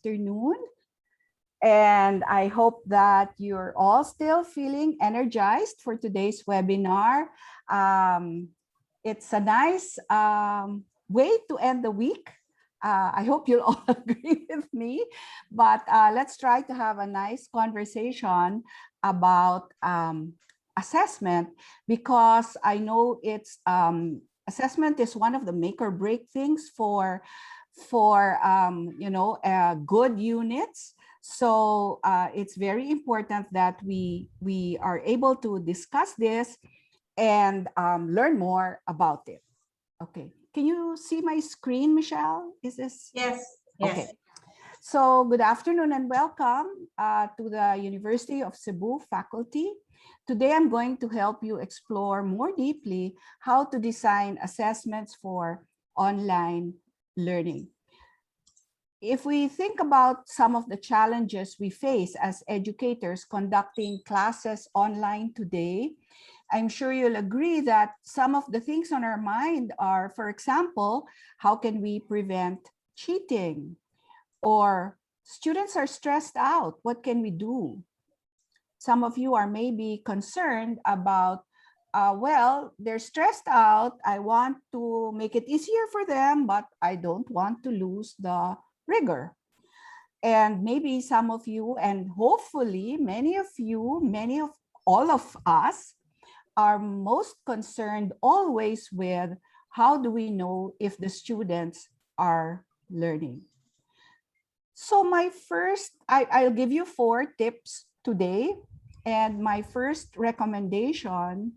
afternoon. And I hope that you're all still feeling energized for today's webinar. It's a nice way to end the week. I hope you'll all agree with me, but let's try to have a nice conversation about assessment, because I know it's assessment is one of the make or break things for good units. So it's very important that we are able to discuss this and learn more about it. Okay, can you see my screen, Michelle? Is this? Yes. Okay. So good afternoon and welcome to the University of Cebu faculty. Today I'm going to help you explore more deeply how to design assessments for online learning. If we think about some of the challenges we face as educators conducting classes online today, I'm sure you'll agree that some of the things on our mind are, for example, how can we prevent cheating? Or students are stressed out, what can we do? Some of you are maybe concerned about, well, they're stressed out. I want to make it easier for them, but I don't want to lose the rigor. And maybe some of you, and hopefully many of you, many of all of us, are most concerned always with how do we know if the students are learning. So I'll give you 4 tips today. And my first recommendation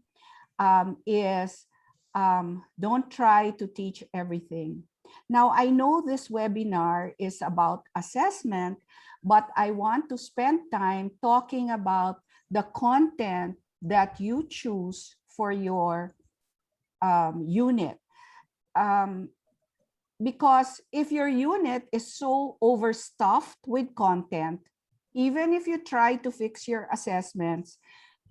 is don't try to teach everything. Now, I know this webinar is about assessment, but I want to spend time talking about the content that you choose for your unit. Because if your unit is so overstuffed with content, even if you try to fix your assessments,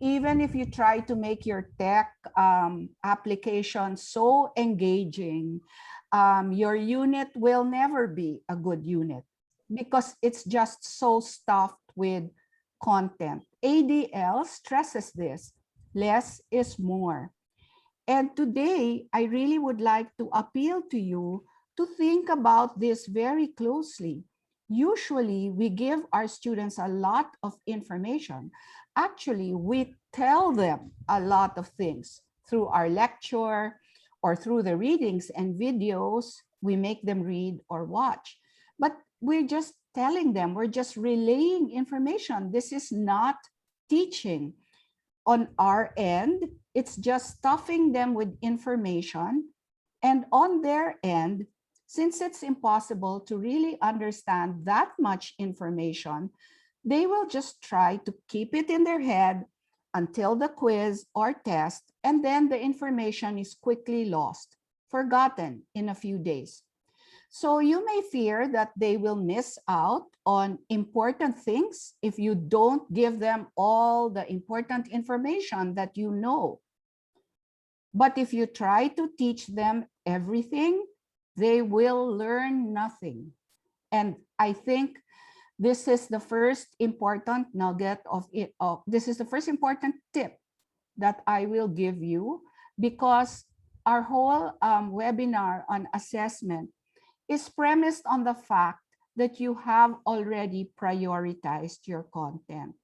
even if you try to make your tech application so engaging, your unit will never be a good unit because it's just so stuffed with content. ADL stresses this. Less is more. And today, I really would like to appeal to you to think about this very closely. Usually, we give our students a lot of information. Actually, we tell them a lot of things through our lecture or through the readings and videos we make them read or watch. But we're just telling them, we're just relaying information. This is not teaching. On our end, it's just stuffing them with information. And on their end, since it's impossible to really understand that much information, they will just try to keep it in their head until the quiz or test, and then the information is quickly lost, forgotten in a few days. So you may fear that they will miss out on important things if you don't give them all the important information that you know. But if you try to teach them everything, they will learn nothing. And I think this is the first important nugget of it. This is the first important tip that I will give you, because our whole webinar on assessment is premised on the fact that you have already prioritized your content.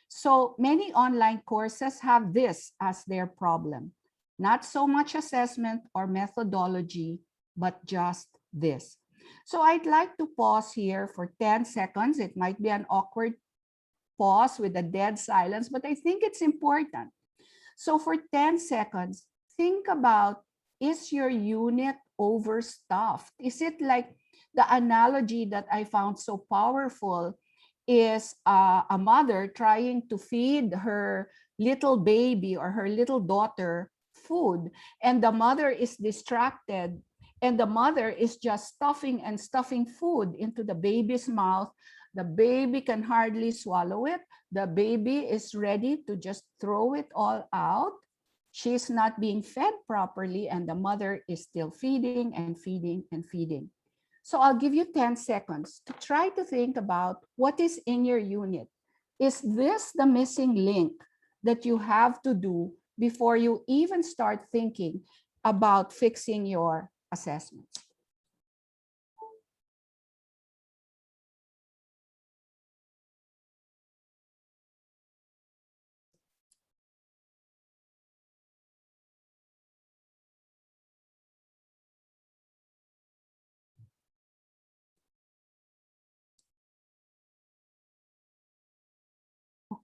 So many online courses have this as their problem. Not so much assessment or methodology, but just this. So I'd like to pause here for 10 seconds. It might be an awkward pause with a dead silence, but I think it's important. So for 10 seconds, think about, is your unit overstuffed? Is it like the analogy that I found so powerful is a mother trying to feed her little baby or her little daughter food, and the mother is distracted, and the mother is just stuffing and stuffing food into the baby's mouth. The baby can hardly swallow it. The baby is ready to just throw it all out. She's not being fed properly, and the mother is still feeding and feeding and feeding. So I'll give you 10 seconds to try to think about what is in your unit. Is this the missing link that you have to do before you even start thinking about fixing your assessments?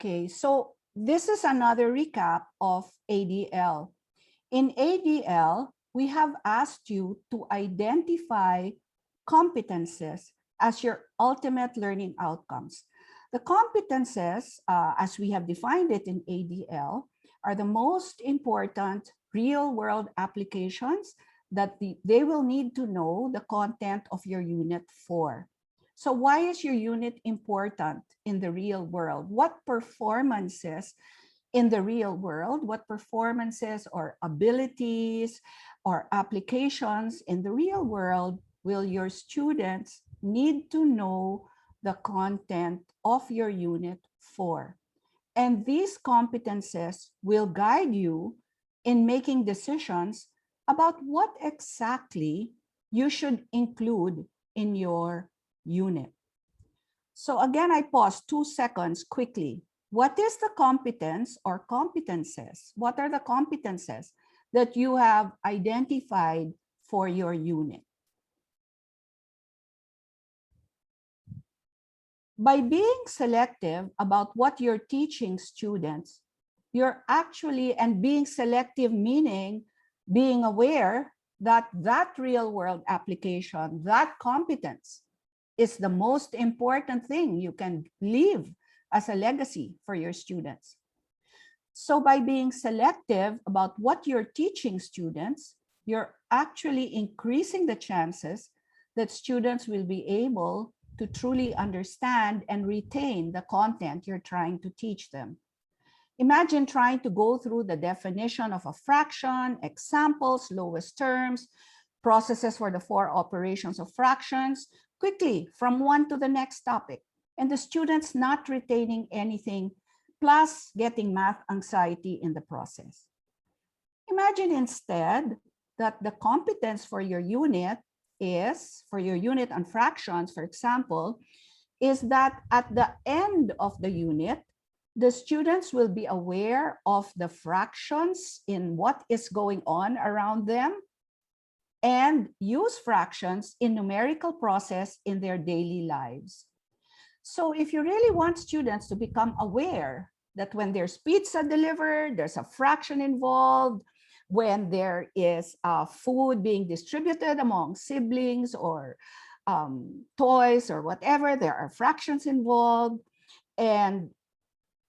Okay, so this is another recap of ADL. In ADL, we have asked you to identify competences as your ultimate learning outcomes. The competences, as we have defined it in ADL, are the most important real-world applications that they will need to know the content of your unit for. So why is your unit important in the real world? What performances in the real world, what performances or abilities or applications in the real world will your students need to know the content of your unit for? And these competences will guide you in making decisions about what exactly you should include in your unit. So again, I pause 2 seconds quickly. What is the competence or competences? What are the competences that you have identified for your unit? By being selective about what you're teaching students, you're actually, and being selective meaning being aware that that real world application, that competence is the most important thing you can leave as a legacy for your students. So by being selective about what you're teaching students, you're actually increasing the chances that students will be able to truly understand and retain the content you're trying to teach them. Imagine trying to go through the definition of a fraction, examples, lowest terms, processes for the 4 operations of fractions, quickly from one to the next topic, and the students not retaining anything, plus getting math anxiety in the process. Imagine instead that the competence for your unit is, for your unit on fractions, for example, is that at the end of the unit, the students will be aware of the fractions in what is going on around them and use fractions in numerical process in their daily lives. So if you really want students to become aware that when there's pizza delivered, there's a fraction involved, when there is food being distributed among siblings or toys or whatever, there are fractions involved. And,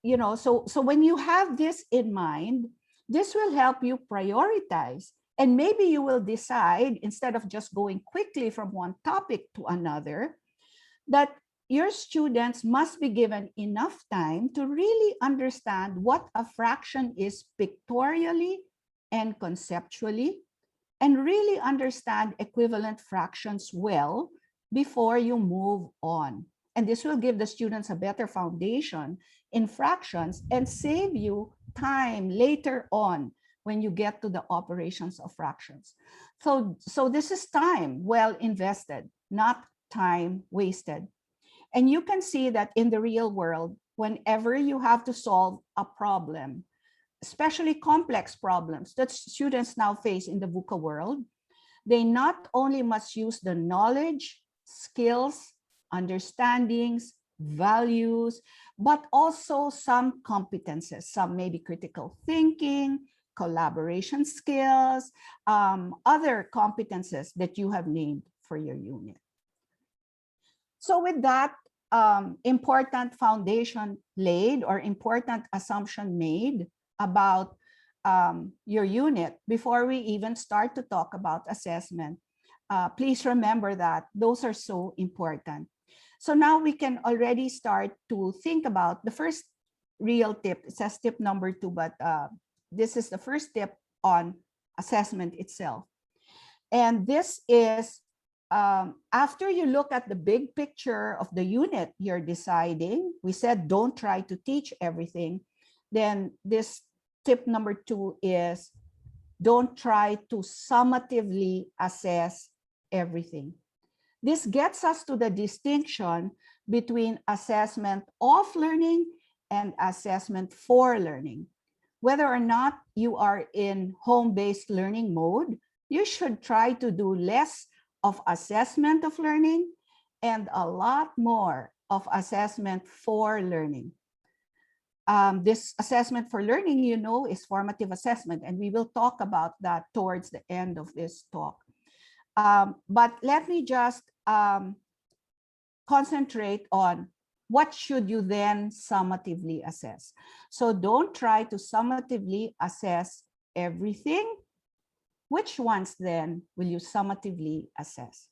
you know, so when you have this in mind, this will help you prioritize. And maybe you will decide, instead of just going quickly from one topic to another, that your students must be given enough time to really understand what a fraction is pictorially and conceptually, and really understand equivalent fractions well before you move on. And this will give the students a better foundation in fractions and save you time later on when you get to the operations of fractions. So this is time well invested, not time wasted. And you can see that in the real world, whenever you have to solve a problem, especially complex problems that students now face in the VUCA world, they not only must use the knowledge, skills, understandings, values, but also some competences. Some may be critical thinking, collaboration skills, other competences that you have named for your unit. So with that important foundation laid or important assumption made about your unit, before we even start to talk about assessment, please remember that those are so important. So now we can already start to think about the first real tip. It says tip number 2, but this is the first tip on assessment itself. And this is after you look at the big picture of the unit you're deciding, we said don't try to teach everything. Then this tip number 2 is don't try to summatively assess everything. This gets us to the distinction between assessment of learning and assessment for learning. Whether or not you are in home-based learning mode, you should try to do less of assessment of learning and a lot more of assessment for learning. This assessment for learning, you know, is formative assessment, and we will talk about that towards the end of this talk. But let me just concentrate on what should you then summatively assess. So don't try to summatively assess everything. Which ones then will you summatively assess?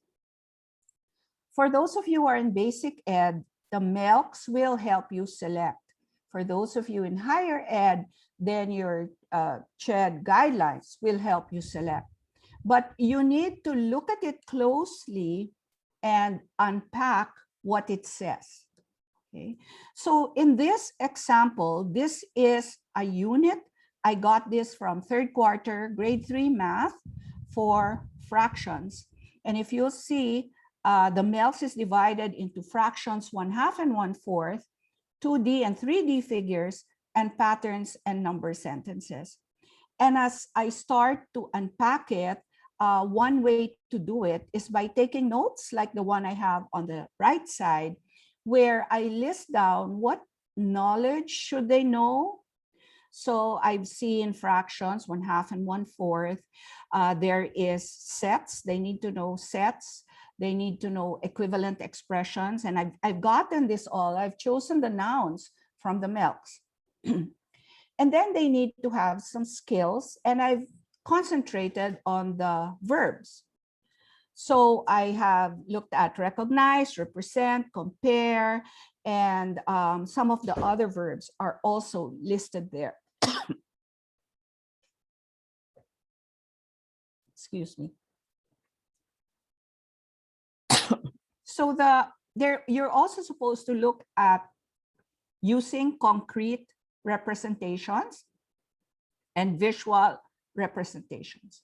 For those of you who are in basic ed, the MELCs will help you select. For those of you in higher ed, then your CHED guidelines will help you select. But you need to look at it closely and unpack what it says. Okay. So in this example, this is a unit. I got this from third quarter, grade 3 math for fractions. And if you'll see, the MELCs is divided into fractions 1/2 and 1/4, 2D and 3D figures, and patterns and number sentences. And as I start to unpack it, one way to do it is by taking notes like the one I have on the right side, where I list down what knowledge should they know. So I've seen fractions 1/2 and 1/4. There is sets. They need to know sets. They need to know equivalent expressions. And I've gotten this all. I've chosen the nouns from the MELCs. And then they need to have some skills. And I've concentrated on the verbs. So I have looked at recognize, represent, compare, and some of the other verbs are also listed there. Excuse me. So you're also supposed to look at using concrete representations and visual representations.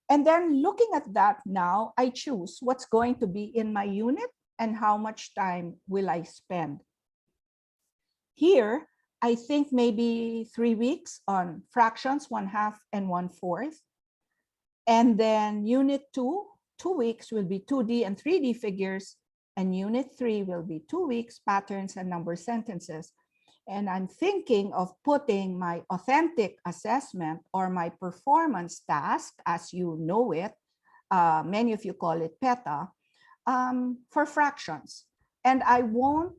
And then looking at that now, I choose what's going to be in my unit and how much time will I spend. Here, I think maybe 3 weeks on fractions 1/2 and 1/4. And then unit 2, 2 weeks will be 2D and 3D figures. And unit 3 will be 2 weeks, patterns and number sentences. And I'm thinking of putting my authentic assessment or my performance task, as you know it, many of you call it PETA, for fractions. And I won't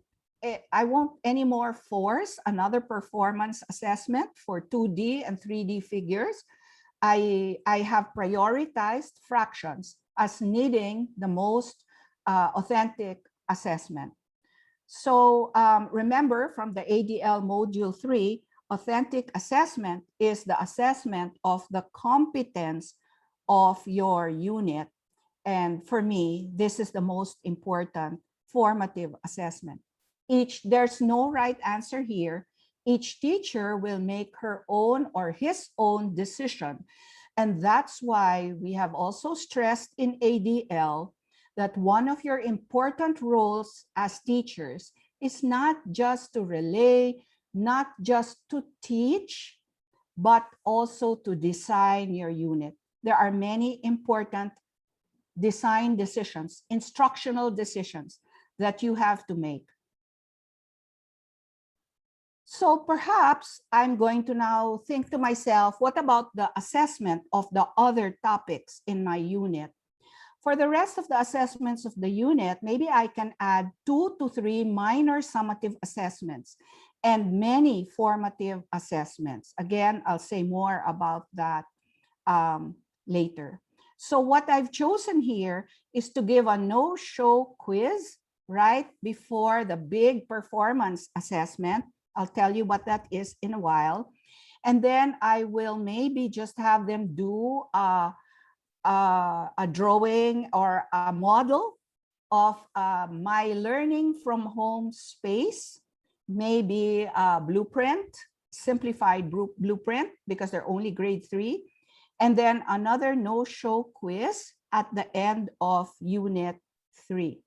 anymore force another performance assessment for 2D and 3D figures. I have prioritized fractions as needing the most authentic assessment. So remember from the ADL Module 3, authentic assessment is the assessment of the competence of your unit. And for me, this is the most important formative assessment. There's no right answer here. Each teacher will make her own or his own decision. And that's why we have also stressed in ADL that one of your important roles as teachers is not just to relay, not just to teach, but also to design your unit. There are many important design decisions, instructional decisions that you have to make. So perhaps I'm going to now think to myself, what about the assessment of the other topics in my unit? For the rest of the assessments of the unit, maybe I can add 2 to 3 minor summative assessments and many formative assessments. Again, I'll say more about that later. So what I've chosen here is to give a no-show quiz right before the big performance assessment. I'll tell you what that is in a while. And then I will maybe just have them do a drawing or a model of my learning from home space, maybe a blueprint, simplified blueprint, because they're only grade 3, and then another no-show quiz at the end of Unit 3.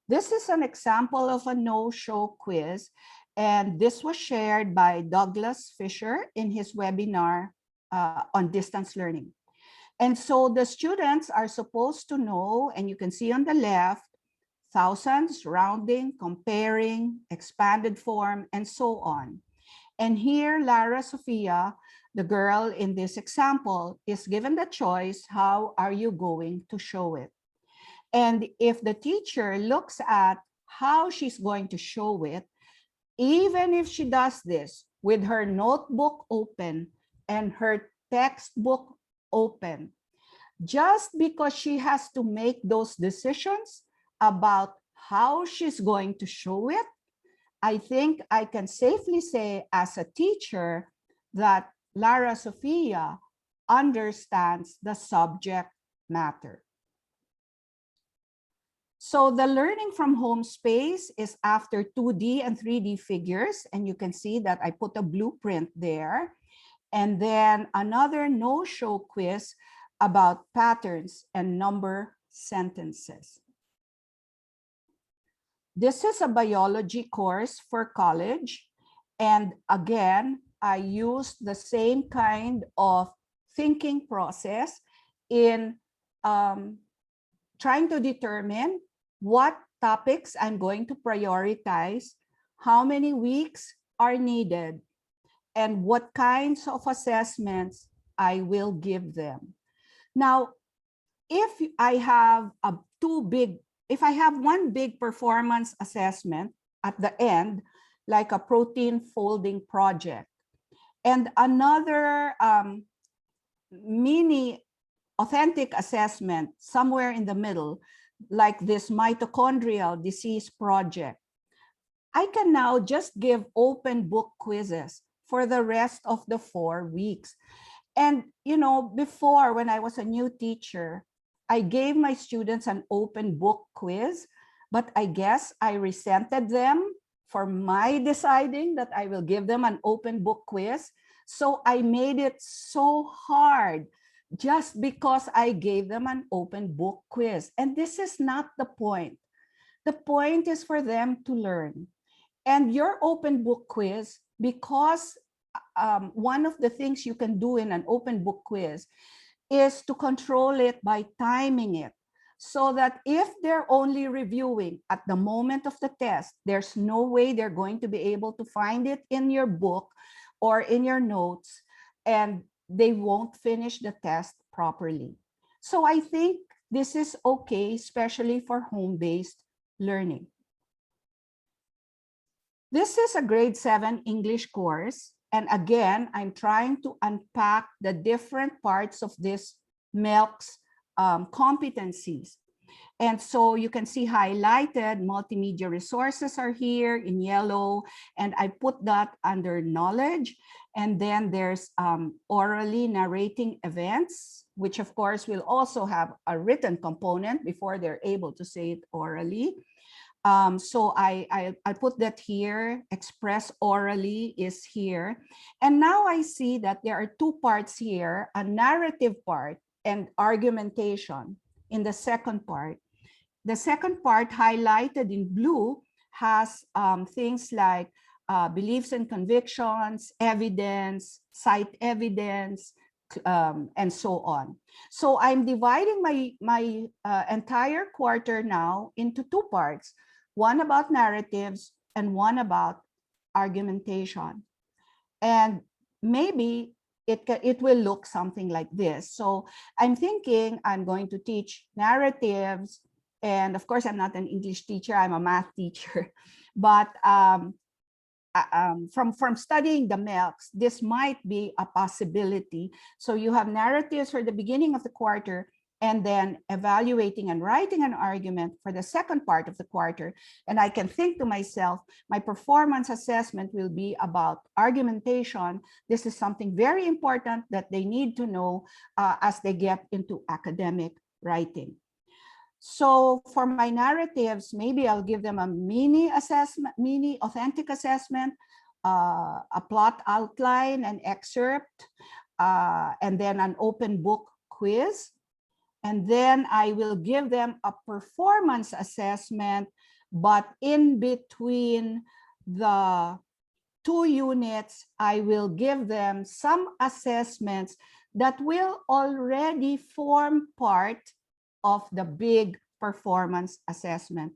This is an example of a no-show quiz, and this was shared by Douglas Fisher in his webinar on distance learning. And so the students are supposed to know, and you can see on the left, thousands, rounding, comparing, expanded form, and so on. And here, Lara Sofia, the girl in this example, is given the choice, how are you going to show it? And if the teacher looks at how she's going to show it, even if she does this with her notebook open and her textbook open, just because she has to make those decisions about how she's going to show it, I think I can safely say as a teacher that Lara Sofia understands the subject matter. So the learning from home space is after 2D and 3D figures, and you can see that I put a blueprint there. And then another no-show quiz about patterns and number sentences. This is a biology course for college. And again, I used the same kind of thinking process in trying to determine what topics I'm going to prioritize, how many weeks are needed, and what kinds of assessments I will give them. Now, if I have one big performance assessment at the end, like a protein folding project, and another mini authentic assessment somewhere in the middle, like this mitochondrial disease project, I can now just give open book quizzes for the rest of the 4 weeks. And, you know, before, when I was a new teacher, I gave my students an open book quiz, but I guess I resented them for my deciding that I will give them an open book quiz. So I made it so hard just because I gave them an open book quiz. And this is not the point. The point is for them to learn. And your open book quiz, because one of the things you can do in an open book quiz is to control it by timing it, so that if they're only reviewing at the moment of the test, there's no way they're going to be able to find it in your book or in your notes, and they won't finish the test properly. So I think this is okay, especially for home-based learning. This is a grade 7 English course. And again, I'm trying to unpack the different parts of this MELC's competencies. And so you can see highlighted, multimedia resources are here in yellow, and I put that under knowledge. And then there's orally narrating events, which of course will also have a written component before they're able to say it orally. So I put that here, express orally is here. And now I see that there are 2 parts here, a narrative part and argumentation in the second part. The second part, highlighted in blue, has things like beliefs and convictions, evidence, cite evidence, and so on. So I'm dividing my entire quarter now into 2 parts, one about narratives and one about argumentation. And maybe it will look something like this. So I'm thinking I'm going to teach narratives. And of course, I'm not an English teacher, I'm a math teacher. But from studying the MELCs, this might be a possibility. So you have narratives for the beginning of the quarter, and then evaluating and writing an argument for the second part of the quarter. And I can think to myself, my performance assessment will be about argumentation. This is something very important that they need to know as they get into academic writing. So for my narratives, maybe I'll give them a mini assessment, mini authentic assessment, a plot outline, an excerpt, and then an open book quiz. And then I will give them a performance assessment, but in between the 2 units, I will give them some assessments that will already form part of the big performance assessment.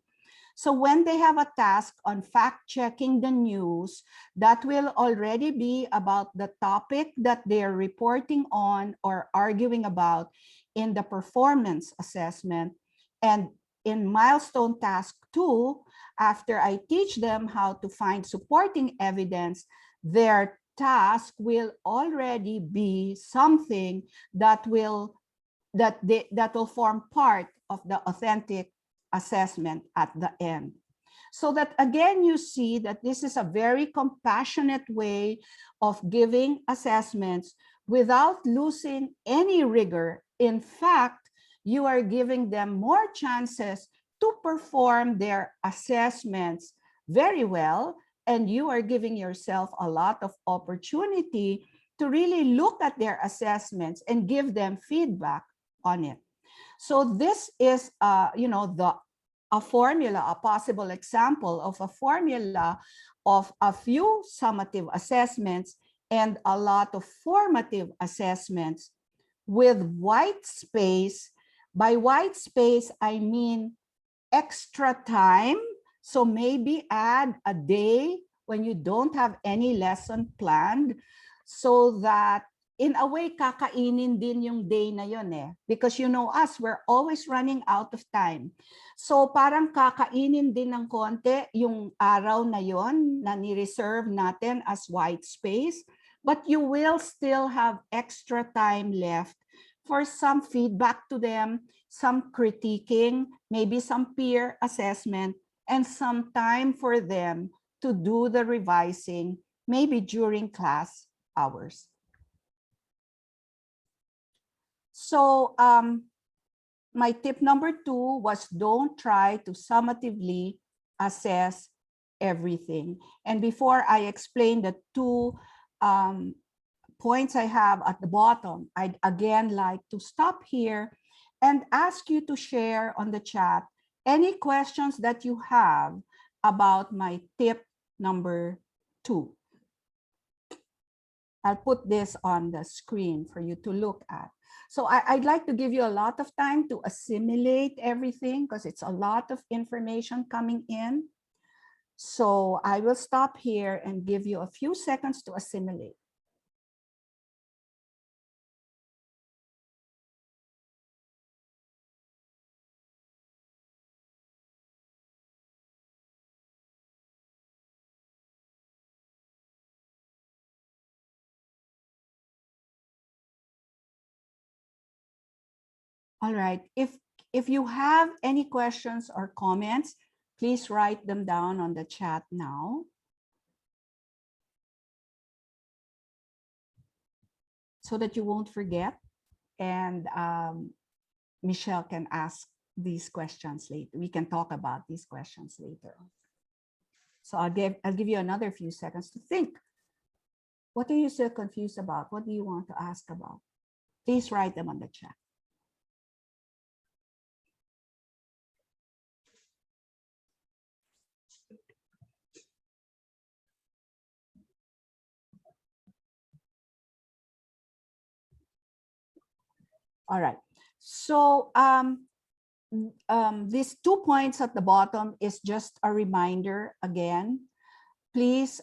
So when they have a task on fact-checking the news, that will already be about the topic that they're reporting on or arguing about in the performance assessment. And in milestone task 2, after I teach them how to find supporting evidence, their task will already be something that will form part of the authentic assessment at the end. So that again, you see that this is a very compassionate way of giving assessments without losing any rigor. In fact, you are giving them more chances to perform their assessments very well, and you are giving yourself a lot of opportunity to really look at their assessments and give them feedback on it. So this is, a formula, a possible example of a formula of a few summative assessments and a lot of formative assessments with white space. By white space, I mean extra time. So maybe add a day when you don't have any lesson planned, so that in a way, kakainin din yung day na yun eh. Because you know us, we're always running out of time. So parang kakainin din ng konti yung araw na yun na ni-reserve natin as white space. But you will still have extra time left for some feedback to them, some critiquing, maybe some peer assessment, and some time for them to do the revising, maybe during class hours. So my tip number 2 was don't try to summatively assess everything. And before I explain the 2 points I have at the bottom, I'd again like to stop here and ask you to share on the chat any questions that you have about my tip number 2. I'll put this on the screen for you to look at. So I'd like to give you a lot of time to assimilate everything because it's a lot of information coming in. So I will stop here and give you a few seconds to assimilate. All right, if you have any questions or comments, please write them down on the chat now. So that you won't forget, and Michelle can ask these questions later. We can talk about these questions later. So I'll give you another few seconds to think. What are you still confused about? What do you want to ask about? Please write them on the chat. All right. So these 2 points at the bottom is just a reminder again. Please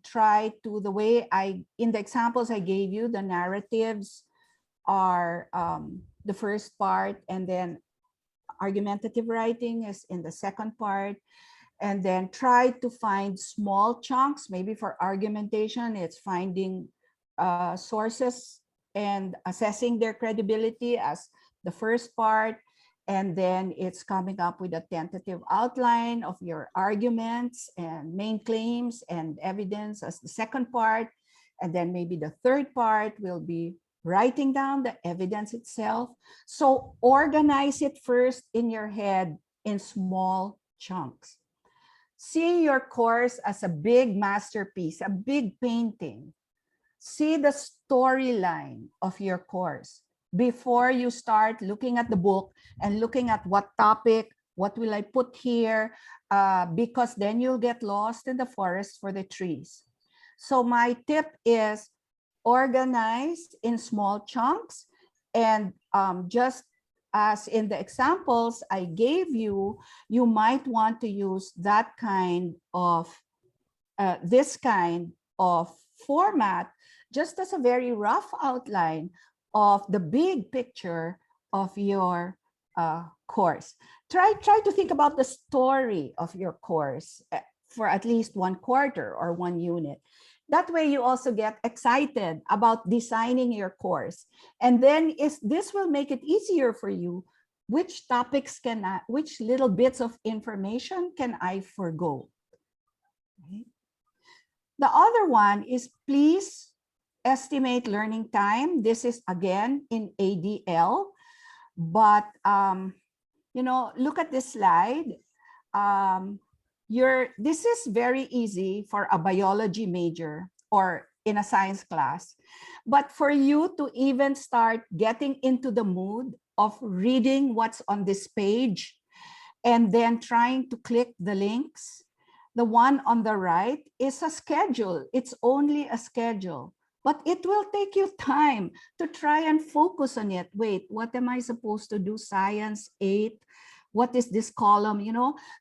try to, the way in the examples I gave you, the narratives are the first part, and then argumentative writing is in the second part. And then try to find small chunks. Maybe for argumentation, it's finding sources and assessing their credibility as the first part, and then it's coming up with a tentative outline of your arguments and main claims and evidence as the second part. And then maybe the third part will be writing down the evidence itself. So organize it first in your head in small chunks. See your course as a big masterpiece, a big painting. See the storyline of your course before you start looking at the book and looking at what topic, what will I put here, because then you'll get lost in the forest for the trees. So my tip is organize in small chunks, and just as in the examples I gave you, you might want to use that kind of, this kind of format just as a very rough outline of the big picture of your course. Try to think about the story of your course for at least 1/4 or 1 unit. That way you also get excited about designing your course. And then this will make it easier for you. Which topics which little bits of information can I forgo? Right? The other one is please estimate learning time. This is again in ADL, but look at this slide. This is very easy for a biology major or in a science class. But for you to even start getting into the mood of reading what's on this page and then trying to click the links, the one on the right is a schedule. It's only a schedule, but it will take you time to try and focus on it. Wait, what am I supposed to do? Science 8, what is this column,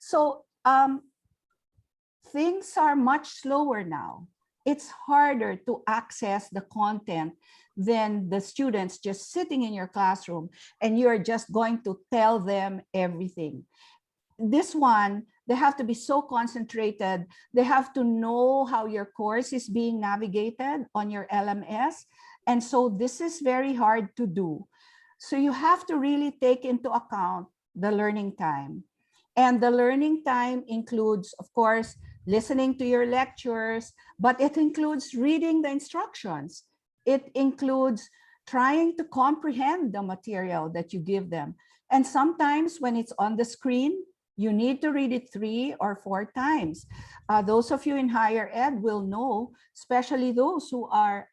So things are much slower now. It's harder to access the content than the students just sitting in your classroom and you're just going to tell them everything. This one, they have to be so concentrated. They have to know how your course is being navigated on your LMS. And so this is very hard to do. So you have to really take into account the learning time. And the learning time includes, of course, listening to your lectures, but it includes reading the instructions. It includes trying to comprehend the material that you give them. And sometimes when it's on the screen, you need to read it 3 or 4 times. Those of you in higher ed will know, especially those who are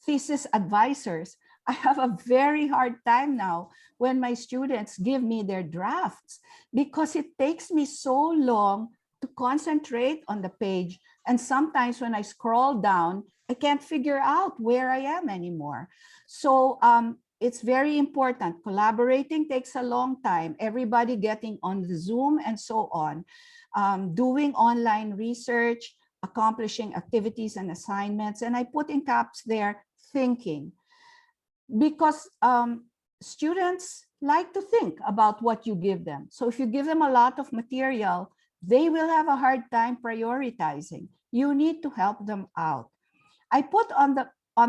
thesis advisors. I have a very hard time now when my students give me their drafts because it takes me so long to concentrate on the page. And sometimes when I scroll down, I can't figure out where I am anymore. So it's very important. Collaborating takes a long time. Everybody getting on the Zoom and so on. Doing online research, accomplishing activities and assignments. And I put in caps there, thinking. Because students like to think about what you give them. So if you give them a lot of material, they will have a hard time prioritizing. You need to help them out. I put on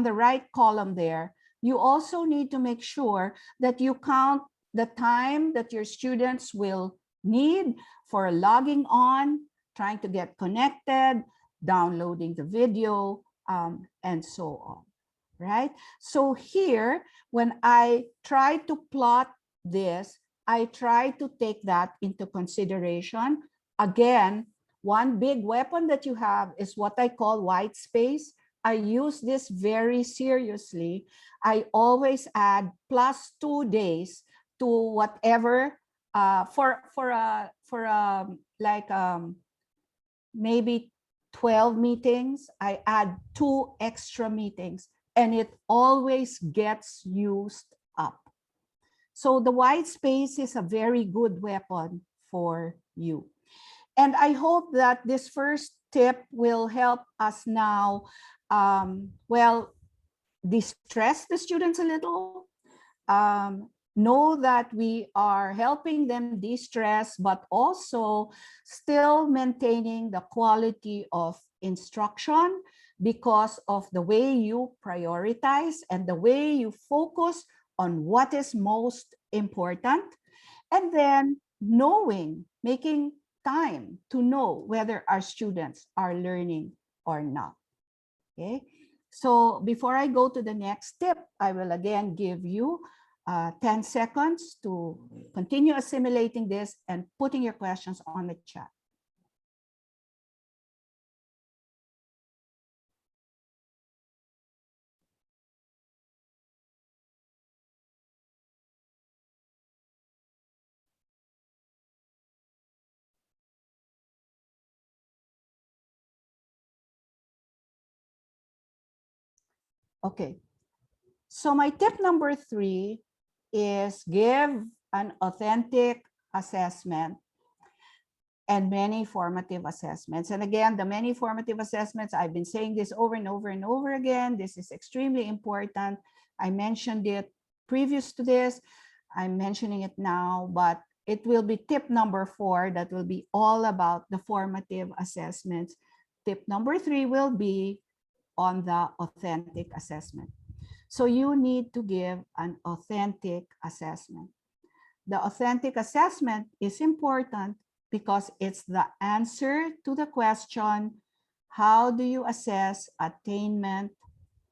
the right column there, you also need to make sure that you count the time that your students will need for logging on, trying to get connected, downloading the video, and so on, right? So here, when I try to plot this, I try to take that into consideration. Again, one big weapon that you have is what I call white space. I use this very seriously. I always add +2 days to whatever maybe 12 meetings. I add 2 extra meetings, and it always gets used up. So the white space is a very good weapon for you. And I hope that this first tip will help us now, distress the students a little, know that we are helping them de-stress, but also still maintaining the quality of instruction because of the way you prioritize and the way you focus on what is most important. And then knowing, making time to know whether our students are learning or not. Okay, so before I go to the next tip, I will again give you 10 seconds to continue assimilating this and putting your questions on the chat. Okay, so my tip number 3 is give an authentic assessment and many formative assessments. And again, the many formative assessments, I've been saying this over and over and over again. This is extremely important. I mentioned it previous to this. I'm mentioning it now, but it will be tip number 4 that will be all about the formative assessments. Tip number 3 will be on the authentic assessment. So you need to give an authentic assessment. The authentic assessment is important because it's the answer to the question, how do you assess attainment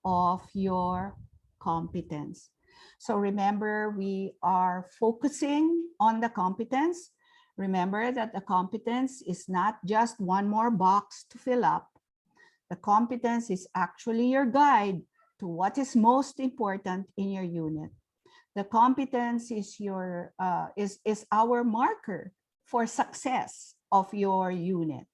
of your competence? So remember, we are focusing on the competence. Remember that the competence is not just one more box to fill up. The competence is actually your guide to what is most important in your unit. The competence is your is our marker for success of your unit.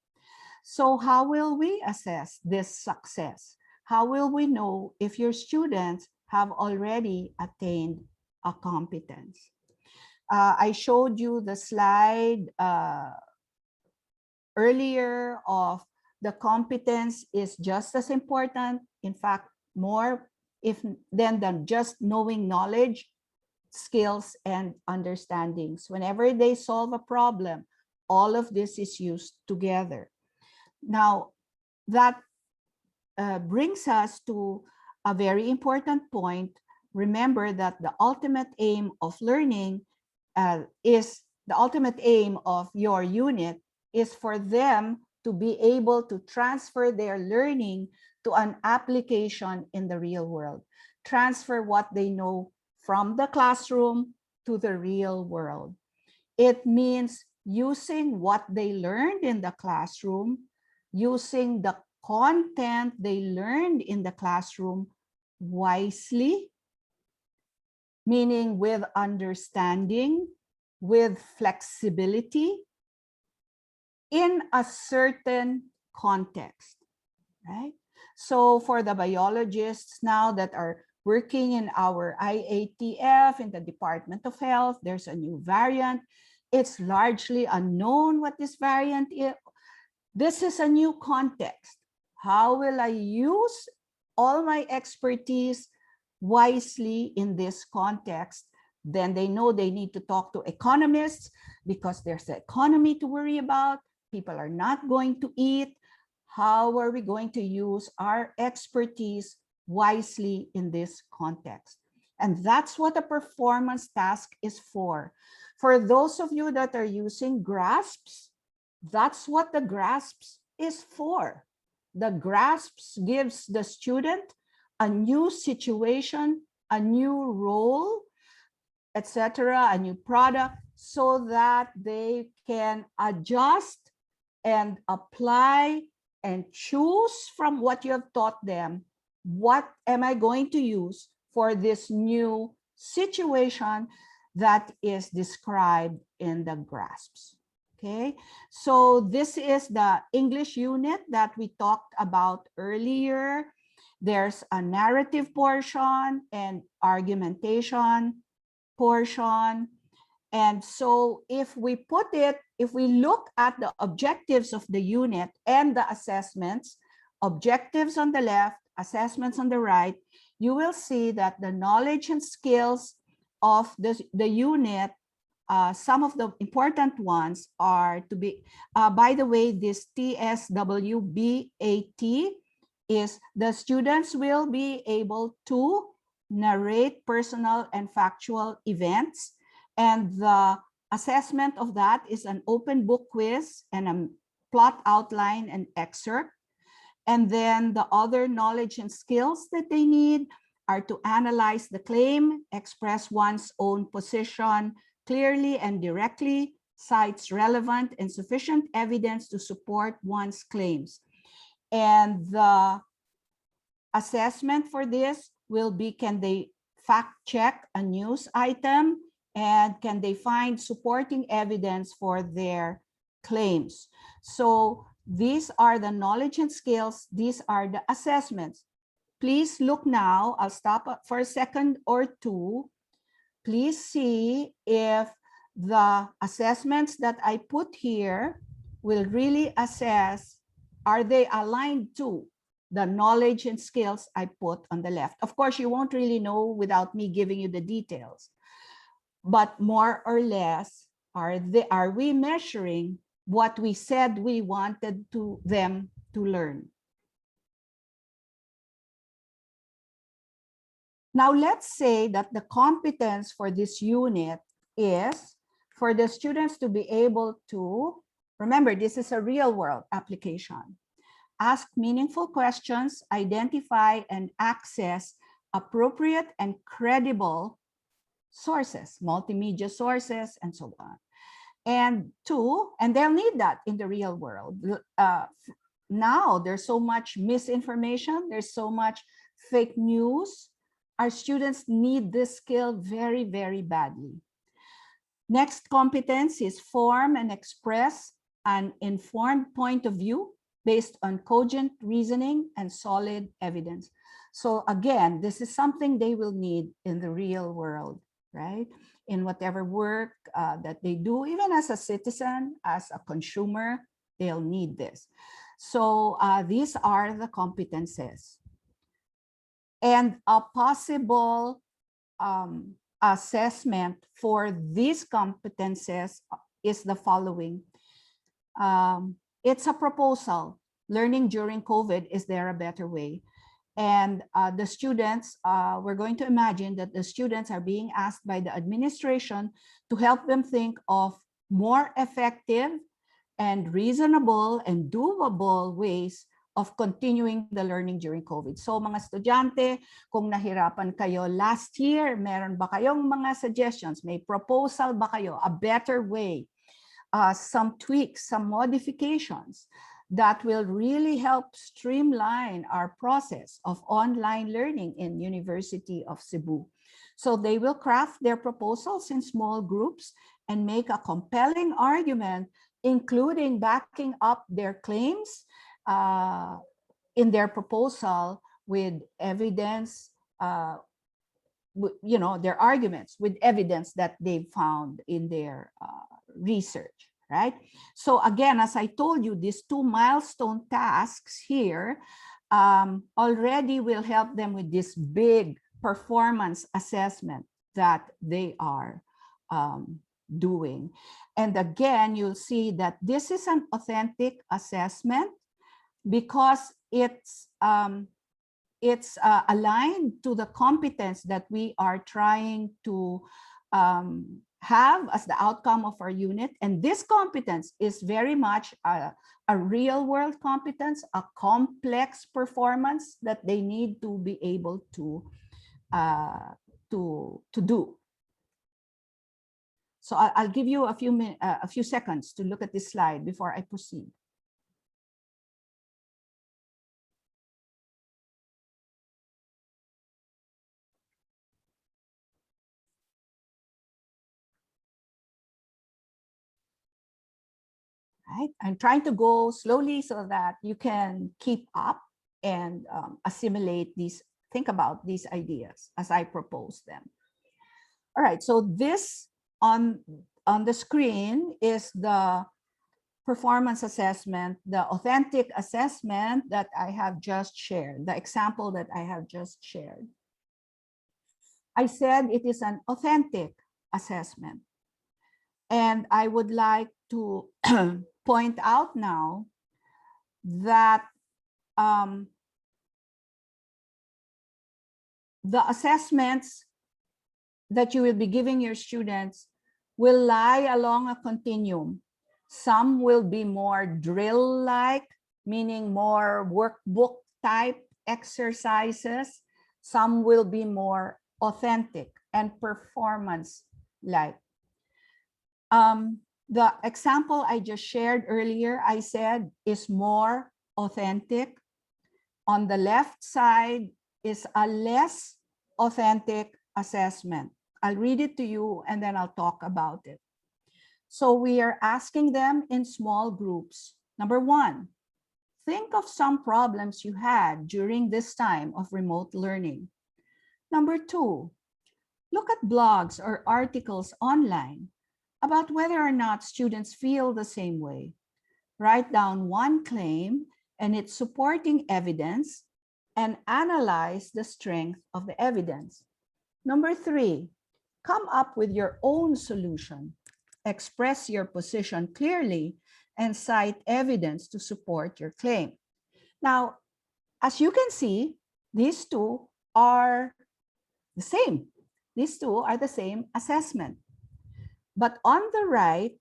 So how will we assess this success? How will we know if your students have already attained a competence? I showed you the slide earlier of the competence is just as important, in fact, more than just knowing knowledge, skills, and understandings. Whenever they solve a problem, all of this is used together. Now, that brings us to a very important point. Remember that the ultimate aim of learning is the ultimate aim of your unit is for them to be able to transfer their learning to an application in the real world. Transfer what they know from the classroom to the real world. It means using what they learned in the classroom, using the content they learned in the classroom wisely, meaning with understanding, with flexibility, in a certain context, right? So for the biologists now that are working in our IATF, in the Department of Health, there's a new variant. It's largely unknown what this variant is. This is a new context. How will I use all my expertise wisely in this context? Then they know they need to talk to economists because there's the economy to worry about. People are not going to eat. How are we going to use our expertise wisely in this context? And that's what a performance task is for. For those of you that are using grasps, that's what the grasps is for. The grasps gives the student a new situation, a new role, etc., a new product, so that they can adjust and apply and choose from what you have taught them. What am I going to use for this new situation that is described in the grasps? Okay, so this is the English unit that we talked about earlier. There's a narrative portion and argumentation portion. And so if we look at the objectives of the unit and the assessments, objectives on the left, assessments on the right, you will see that the knowledge and skills of the unit, some of the important ones are to be, by the way, this TSWBAT is the students will be able to narrate personal and factual events. And the assessment of that is an open book quiz and a plot outline and excerpt. And then the other knowledge and skills that they need are to analyze the claim, express one's own position clearly and directly, cites relevant and sufficient evidence to support one's claims. And the assessment for this will be, can they fact check a news item, and can they find supporting evidence for their claims? So these are the knowledge and skills. These are the assessments. Please look now. I'll stop for a second or two. Please see if the assessments that I put here will really assess, are they aligned to the knowledge and skills I put on the left? Of course, you won't really know without me giving you the details, but more or less, are we measuring what we said we wanted them to learn? Now, let's say that the competence for this unit is for the students to be able to, remember, this is a real world application, ask meaningful questions, identify and access appropriate and credible sources, multimedia sources, and so on. And two, and they'll need that in the real world. Now there's so much misinformation, there's so much fake news. Our students need this skill very, very badly. Next competence is form and express an informed point of view based on cogent reasoning and solid evidence. So again, this is something they will need in the real world, right? In whatever work that they do, even as a citizen, as a consumer, they'll need this. So these are the competences. And a possible assessment for these competences is the following. It's a proposal. Learning during COVID, is there a better way? And the students, we're going to imagine that the students are being asked by the administration to help them think of more effective and reasonable and doable ways of continuing the learning during COVID. So mga estudyante, kung nahirapan kayo last year, meron ba kayong mga suggestions? May proposal ba kayo? A better way? Some tweaks, some modifications that will really help streamline our process of online learning in University of Cebu. So they will craft their proposals in small groups and make a compelling argument, including backing up their claims in their proposal with evidence, their arguments with evidence that they've found in their research, right? So again, as I told you, these two milestone tasks here already will help them with this big performance assessment that they are doing. And again, you'll see that this is an authentic assessment because it's aligned to the competence that we are trying to have as the outcome of our unit. And this competence is very much a real world competence, a complex performance that they need to be able to do. So I'll give you a few seconds to look at this slide before I proceed. Right? I'm trying to go slowly so that you can keep up and assimilate these, think about these ideas as I propose them. All right, so this on the screen is the performance assessment, the authentic assessment that I have just shared, the example that I have just shared. I said it is an authentic assessment. And I would like to point out now that the assessments that you will be giving your students will lie along a continuum. Some will be more drill-like, meaning more workbook type exercises. Some will be more authentic and performance-like. The example I just shared earlier, I said, is more authentic. On the left side is a less authentic assessment. I'll read it to you and then I'll talk about it. So we are asking them in small groups. Number one, think of some problems you had during this time of remote learning. Number two, look at blogs or articles online about whether or not students feel the same way. Write down one claim and its supporting evidence and analyze the strength of the evidence. Number three, come up with your own solution. Express your position clearly and cite evidence to support your claim. Now, as you can see, these two are the same. These two are the same assessment. But on the right,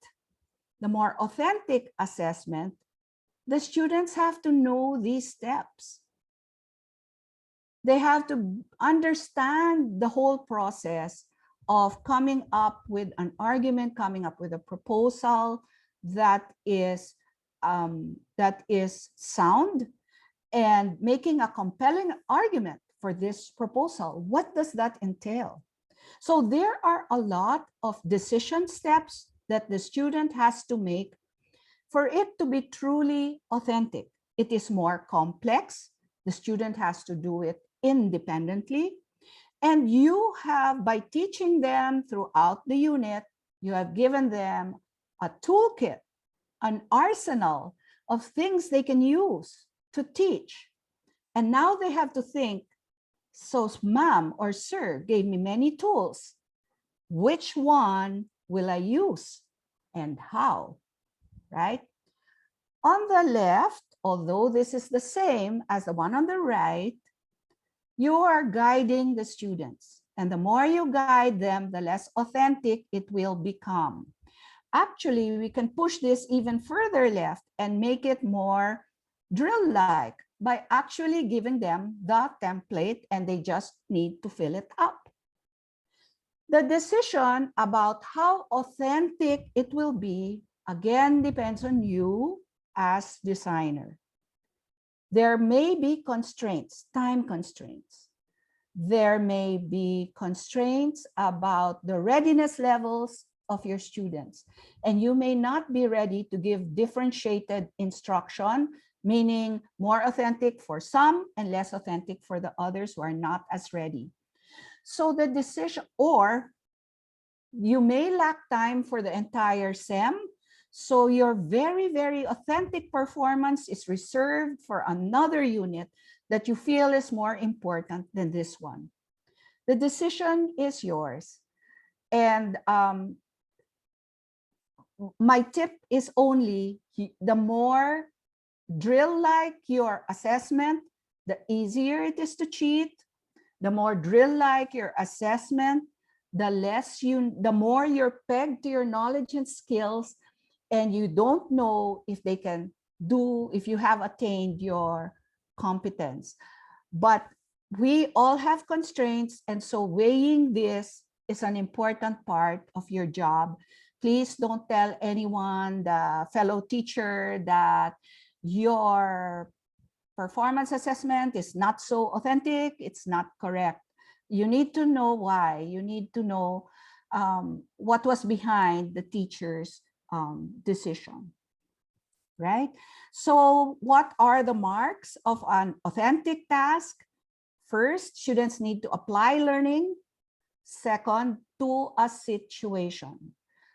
the more authentic assessment, the students have to know these steps. They have to understand the whole process of coming up with an argument, coming up with a proposal that is sound and making a compelling argument for this proposal. What does that entail? So there are a lot of decision steps that the student has to make for it to be truly authentic. It is more complex. The student has to do it independently. And you have, by teaching them throughout the unit, you have given them a toolkit, an arsenal of things they can use to teach. And now they have to think, so ma'am or sir gave me many tools. Which one will I use and how, right? On the left, although this is the same as the one on the right, you are guiding the students. And the more you guide them, the less authentic it will become. Actually, we can push this even further left and make it more drill-like by actually giving them the template and they just need to fill it up. The decision about how authentic it will be, again, depends on you as designer. There may be constraints, time constraints. There may be constraints about the readiness levels of your students. And you may not be ready to give differentiated instruction, meaning more authentic for some and less authentic for the others who are not as ready. So the decision, or you may lack time for the entire SEM, so your very, very authentic performance is reserved for another unit that you feel is more important than this one. The decision is yours. And my tip is only the more drill-like your assessment, the easier it is to cheat. The more drill-like your assessment, the more you're pegged to your knowledge and skills, and you don't know if they can do, if you have attained your competence. But we all have constraints, and so weighing this is an important part of your job. Please don't tell anyone, the fellow teacher, that your performance assessment is not so authentic, it's not correct. You need to know why. You need to know what was behind the teacher's decision, right? So what are the marks of an authentic task? First, students need to apply learning. Second, to a situation.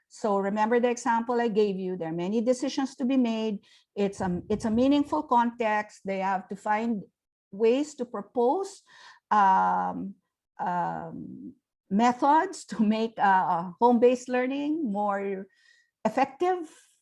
So remember the example I gave you. There are many decisions to be made. It's a meaningful context. They have to find ways to propose methods to make home-based learning more effective,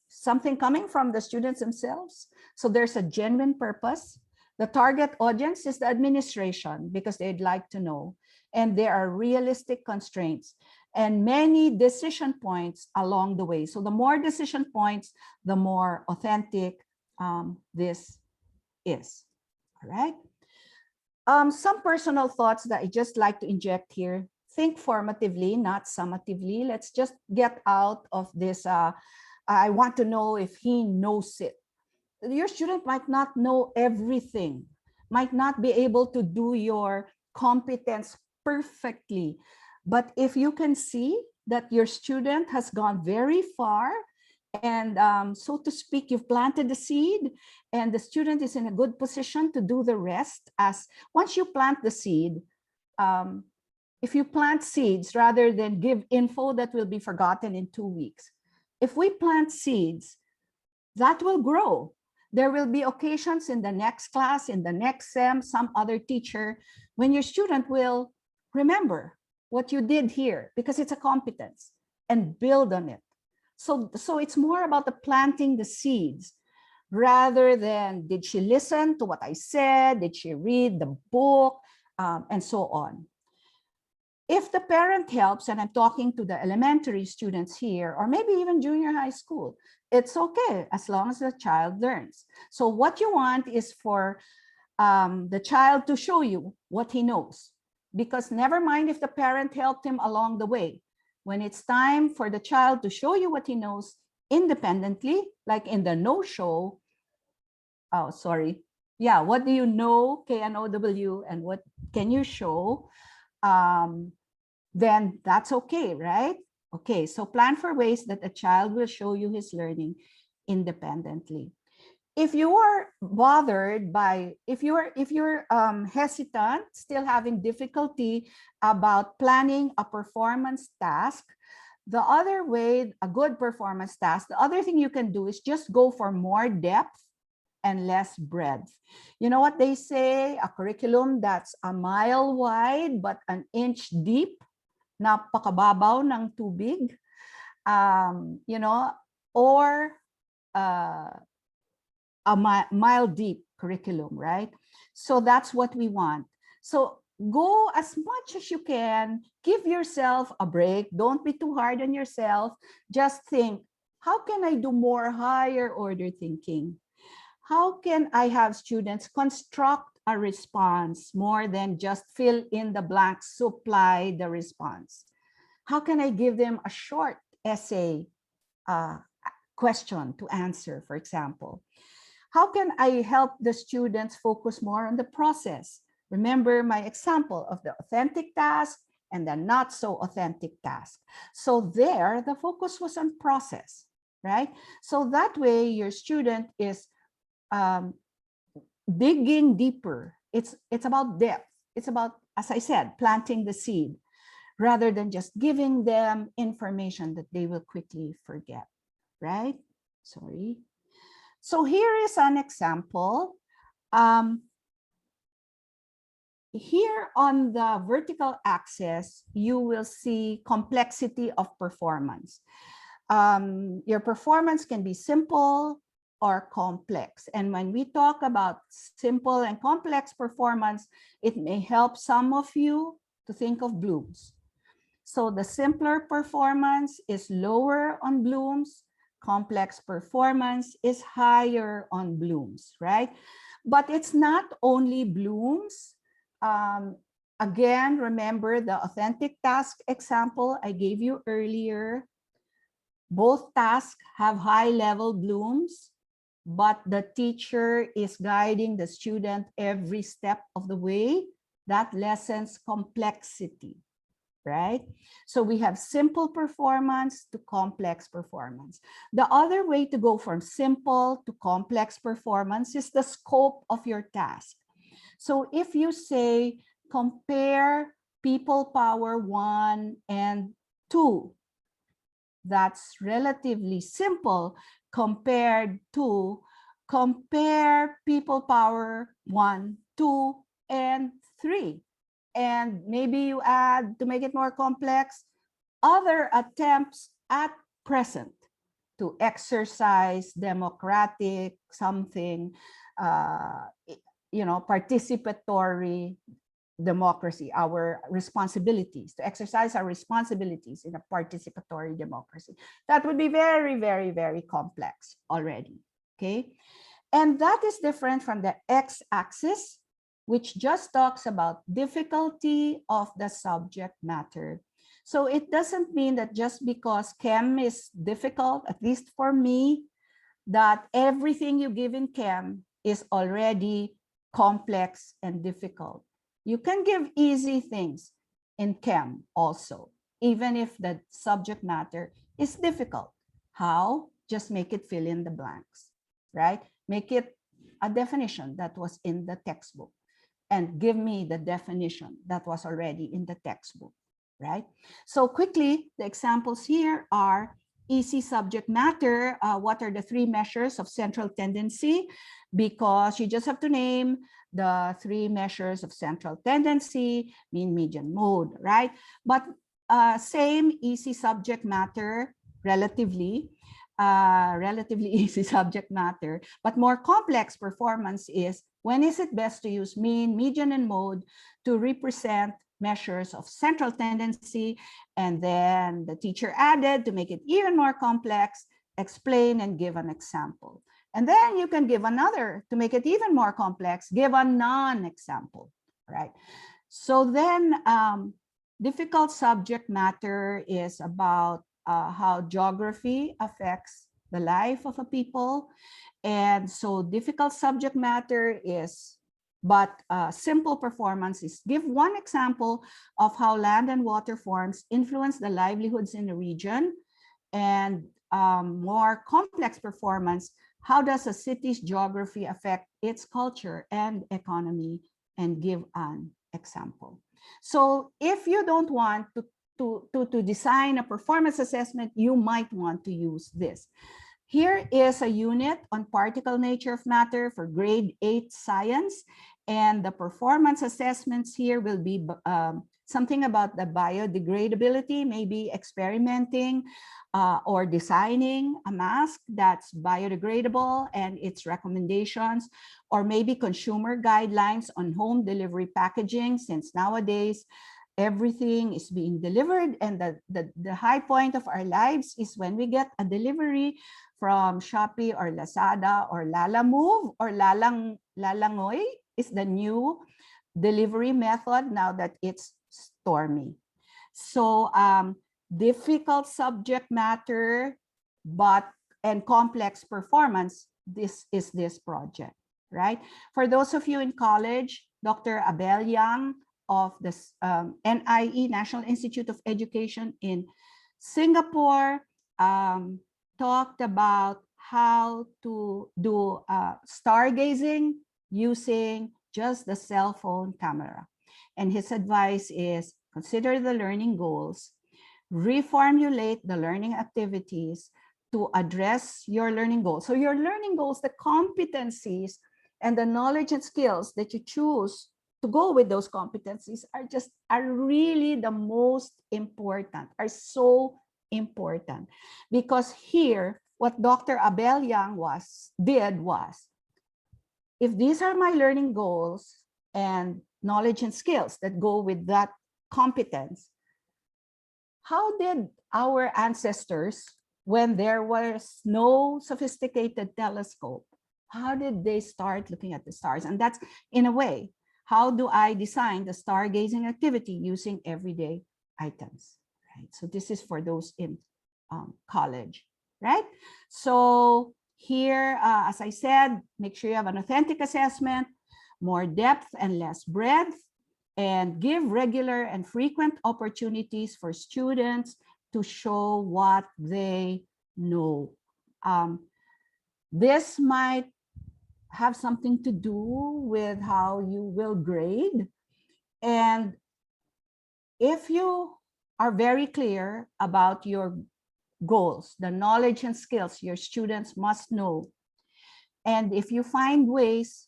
something coming from the students themselves. So there's a genuine purpose. The target audience is the administration because they'd like to know. And there are realistic constraints. and many decision points along the way. So the more decision points, the more authentic this is. All right. Some personal thoughts that I just like to inject here. Think formatively, not summatively. Let's just get out of this. I want to know if he knows it. Your student might not know everything, might not be able to do your competence perfectly. But if you can see that your student has gone very far, and so to speak, you've planted the seed and the student is in a good position to do the rest. As once you plant the seed, if you plant seeds rather than give info that will be forgotten in 2 weeks, if we plant seeds, that will grow. There will be occasions in the next class, in the next sem, some other teacher, when your student will remember what you did here because it's a competence and build on it. So it's more about the planting the seeds rather than did she listen to what I said? Did she read the book? And so on. If the parent helps, and I'm talking to the elementary students here, or maybe even junior high school, it's okay as long as the child learns. So what you want is for the child to show you what he knows, because never mind if the parent helped him along the way. When it's time for the child to show you what he knows independently, like in the no show, oh, sorry. Yeah, what do you know, KNOW, and what can you show? Then that's okay, right? Okay, so plan for ways that a child will show you his learning independently. If you are bothered by, if you're hesitant, still having difficulty about planning a performance task, the other way, a good performance task, the other thing you can do is just go for more depth and less breadth. You know what they say, a curriculum that's a mile wide but an inch deep, napakababaw ng tubig, you know, or a mile deep curriculum, right? So that's what we want. So go as much as you can, give yourself a break. Don't be too hard on yourself. Just think, how can I do more higher order thinking? How can I have students construct a response more than just fill in the blanks, supply the response? How can I give them a short essay question to answer, for example? How can I help the students focus more on the process? Remember my example of the authentic task and the not so authentic task. So there, the focus was on process, right? So that way your student is digging deeper. It's about depth. It's about, as I said, planting the seed rather than just giving them information that they will quickly forget, right? Sorry. So here is an example. Here on the vertical axis, you will see complexity of performance. Your performance can be simple or complex. And when we talk about simple and complex performance, it may help some of you to think of blooms. So the simpler performance is lower on blooms, complex performance is higher on blooms, right? But it's not only blooms. Again, remember the authentic task example I gave you earlier. Both tasks have high-level blooms, but the teacher is guiding the student every step of the way. That lessens complexity, right? So we have simple performance to complex performance. The other way to go from simple to complex performance is the scope of your task. So if you say, compare people power 1 and 2, that's relatively simple compared to compare people power 1, 2, and 3. And maybe you add, to make it more complex, other attempts at present to exercise democratic something, you know, participatory democracy, our responsibilities, to exercise our responsibilities in a participatory democracy. That would be very, very, very complex already, okay? And that is different from the x-axis, which just talks about difficulty of the subject matter. So it doesn't mean that just because chem is difficult, at least for me, that everything you give in chem is already complex and difficult. You can give easy things in chem also, even if the subject matter is difficult. How? Just make it fill in the blanks, right? Make it a definition that was in the textbook and give me the definition that was already in the textbook, right? So quickly, the examples here are easy subject matter. What are the 3 measures of central tendency? Because you just have to name the 3 measures of central tendency, mean, median, mode, right? But same easy subject matter, relatively easy subject matter, but more complex performance is when is it best to use mean, median, and mode to represent measures of central tendency. And then the teacher added to make it even more complex, explain and give an example. And then you can give another to make it even more complex, give a non-example, right? So then difficult subject matter is about how geography affects the life of a people. And so difficult subject matter is, but simple performance is give one example of how land and water forms influence the livelihoods in the region. And more complex performance, how does a city's geography affect its culture and economy, and give an example. So if you don't want to design a performance assessment, you might want to use this. Here is a unit on particle nature of matter for grade 8 science. And the performance assessments here will be something about the biodegradability, maybe experimenting or designing a mask that's biodegradable and its recommendations, or maybe consumer guidelines on home delivery packaging, since nowadays everything is being delivered, and the high point of our lives is when we get a delivery from Shopee or Lazada or Lalamove or Lalangoy is the new delivery method now that it's stormy. So difficult subject matter, and complex performance, this is this project, right? For those of you in college, Dr. Abel Yang of the NIE, National Institute of Education in Singapore, talked about how to do stargazing using just the cell phone camera. And his advice is consider the learning goals, reformulate the learning activities to address your learning goals. So your learning goals, the competencies and the knowledge and skills that you choose to go with those competencies are really the most important, are so important. Because here, what Dr. Abel Yang did was, if these are my learning goals and knowledge and skills that go with that competence, how did our ancestors, when there was no sophisticated telescope, how did they start looking at the stars? And that's, in a way, how do I design the stargazing activity using everyday items, right? So this is for those in college, right? So here, as I said, make sure you have an authentic assessment, more depth and less breadth, and give regular and frequent opportunities for students to show what they know. This might have something to do with how you will grade. And if you are very clear about your goals, the knowledge and skills your students must know, and if you find ways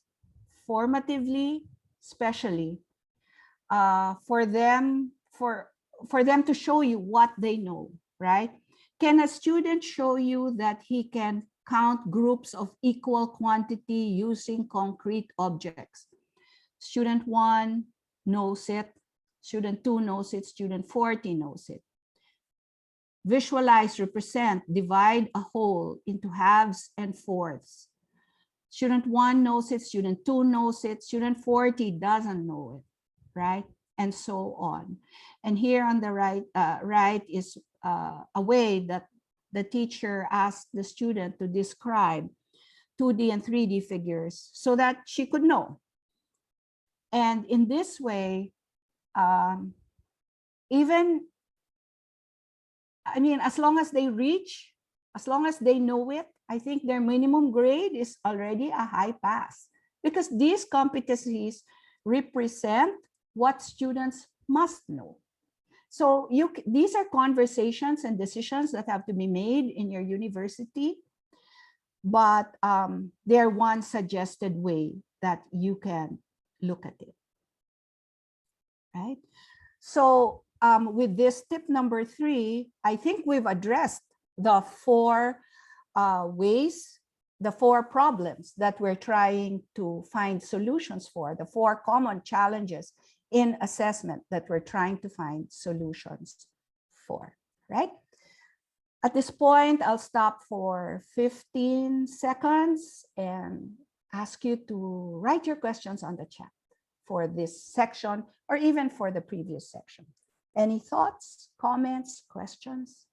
formatively, especially for them to show you what they know, right? Can a student show you that he can count groups of equal quantity using concrete objects? Student 1 knows it, student 2 knows it, student 40 knows it. Visualize, represent, divide a whole into halves and fourths. Student 1 knows it, student 2 knows it, student 40 doesn't know it, right? And so on. And here on the right is a way that the teacher asked the student to describe 2D and 3D figures so that she could know. And in this way, even, I mean, as long as they reach, as long as they know it, I think their minimum grade is already a high pass, because these competencies represent what students must know. So these are conversations and decisions that have to be made in your university, but they're one suggested way that you can look at it, right? So with this tip number 3, I think we've addressed the 4 ways, the 4 problems that we're trying to find solutions for, the 4 common challenges in assessment that we're trying to find solutions for, right? At this point, I'll stop for 15 seconds and ask you to write your questions on the chat for this section or even for the previous section. Any thoughts, comments, questions?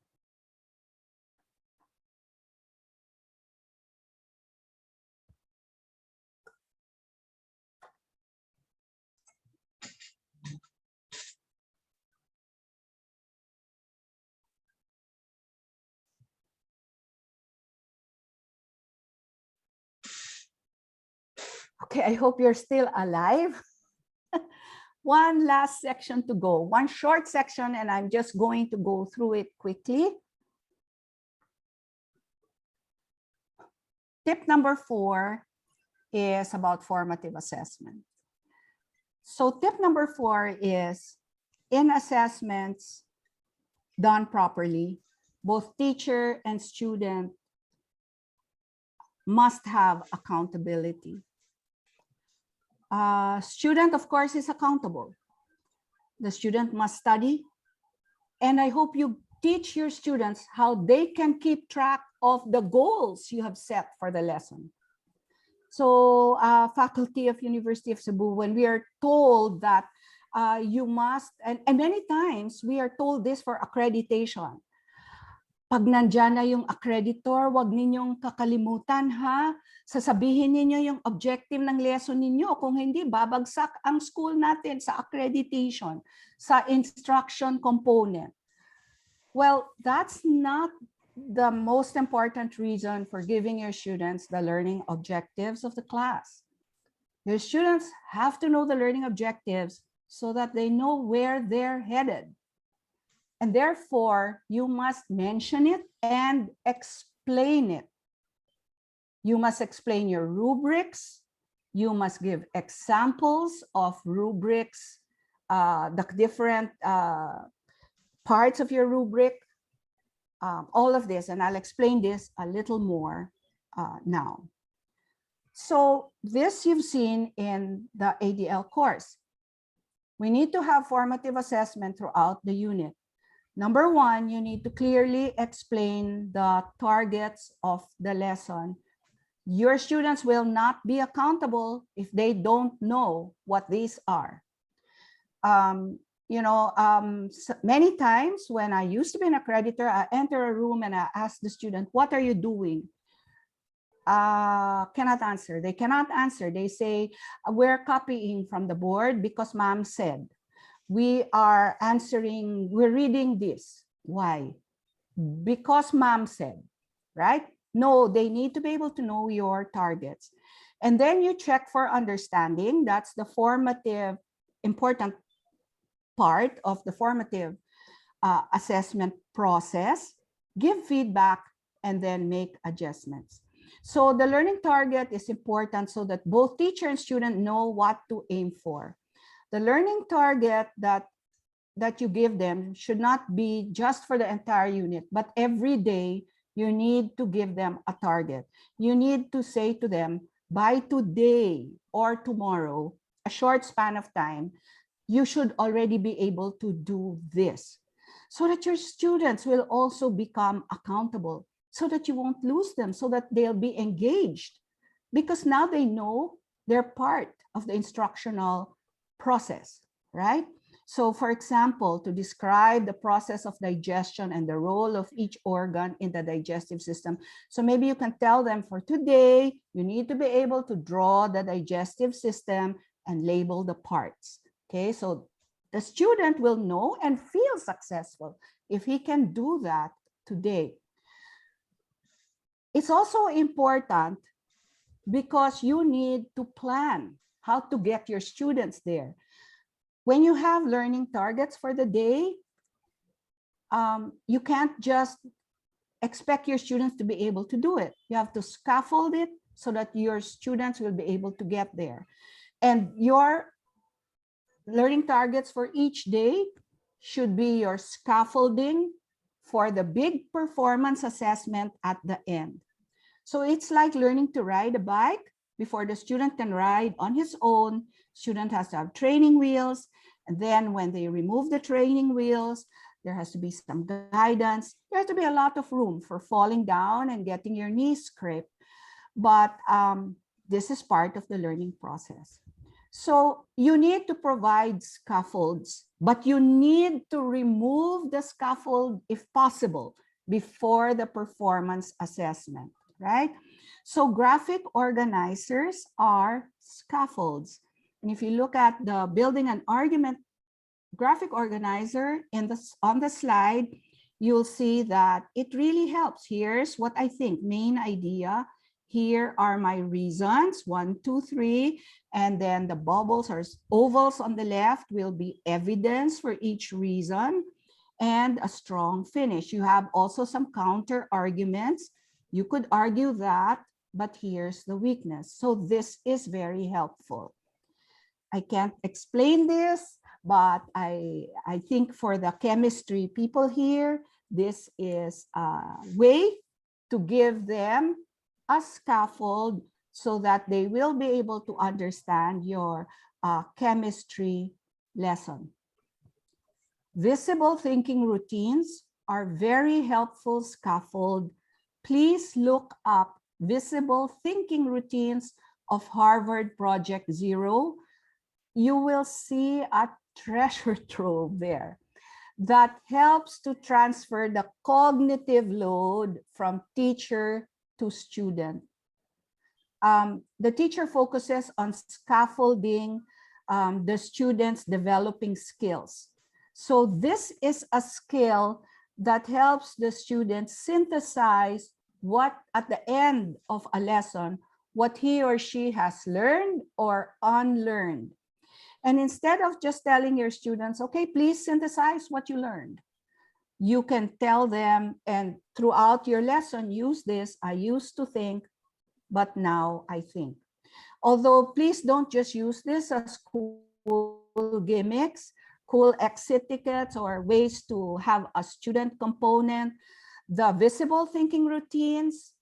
Okay, I hope you're still alive. One last section to go, one short section, and I'm just going to go through it quickly. Tip number 4 is about formative assessment. So tip number 4 is, in assessments done properly, both teacher and student must have accountability. Student, of course, is accountable. The student must study. And I hope you teach your students how they can keep track of the goals you have set for the lesson. So faculty of University of Cebu, when we are told that you must, and many times we are told this for accreditation. Pag nandyan na yung accreditor, wag ninyong kakalimutan ha. Sasabihin ninyo yung objective ng lesson ninyo. Kung hindi, babagsak ang school natin sa accreditation, sa instruction component. Well, that's not the most important reason for giving your students the learning objectives of the class. Your students have to know the learning objectives so that they know where they're headed. And therefore, you must mention it and explain it. You must explain your rubrics. You must give examples of rubrics, the different parts of your rubric, all of this, and I'll explain this a little more now. So this you've seen in the ADL course. We need to have formative assessment throughout the unit. Number 1, you need to clearly explain the targets of the lesson. Your students will not be accountable if they don't know what these are. Many times when I used to be an accreditor, I enter a room and I ask the student, what are you doing? Cannot answer. They cannot answer. They say, we're copying from the board because mom said. We are answering, we're reading this. Why? Because mom said, right? No, they need to be able to know your targets. And then you check for understanding. That's the formative, important part of the formative assessment process. Give feedback and then make adjustments. So the learning target is important so that both teacher and student know what to aim for. The learning target that you give them should not be just for the entire unit, but every day you need to give them a target. You need to say to them, by today or tomorrow, a short span of time, you should already be able to do this, so that your students will also become accountable, so that you won't lose them, so that they'll be engaged, because now they know they're part of the instructional process, right? So for example, to describe the process of digestion and the role of each organ in the digestive system. So maybe you can tell them, for today, you need to be able to draw the digestive system and label the parts. Okay, so the student will know and feel successful if he can do that today. It's also important because you need to plan how to get your students there. When you have learning targets for the day, you can't just expect your students to be able to do it. You have to scaffold it so that your students will be able to get there. And your learning targets for each day should be your scaffolding for the big performance assessment at the end. So it's like learning to ride a bike. Before the student can ride on his own, student has to have training wheels. And then when they remove the training wheels, there has to be some guidance. There has to be a lot of room for falling down and getting your knees scraped. But this is part of the learning process. So you need to provide scaffolds, but you need to remove the scaffold if possible before the performance assessment, right? So graphic organizers are scaffolds. And if you look at the building an argument graphic organizer on the slide, you'll see that it really helps. Here's what I think, main idea. Here are my reasons, 1, 2, 3, and then the bubbles or ovals on the left will be evidence for each reason and a strong finish. You have also some counter arguments. You could argue that, but here's the weakness. So this is very helpful. I can't explain this, but I think for the chemistry people here, this is a way to give them a scaffold so that they will be able to understand your chemistry lesson. Visible thinking routines are very helpful scaffold. Please look up visible thinking routines of Harvard Project Zero. You will see a treasure trove there that helps to transfer the cognitive load from teacher to student. The teacher focuses on scaffolding the students' developing skills. So this is a skill that helps the student synthesize what at the end of a lesson, what he or she has learned or unlearned. And instead of just telling your students, okay, please synthesize what you learned, you can tell them, and throughout your lesson, use this. I used to think, but now I think. Although please don't just use this as cool gimmicks, cool exit tickets, or ways to have a student component. The visible thinking routines,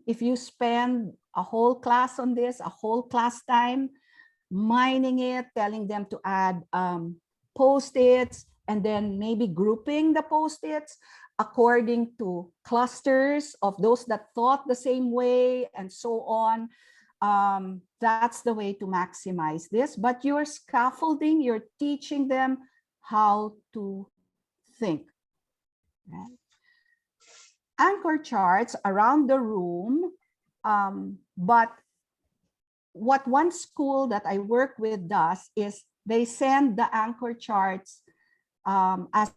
if you spend a whole class on this, a whole class time, mining it, telling them to add post-its, and then maybe grouping the post-its according to clusters of those that thought the same way and so on. That's the way to maximize this. But you're scaffolding, you're teaching them how to think. Right? Anchor charts around the room, but what one school that I work with does is they send the anchor charts as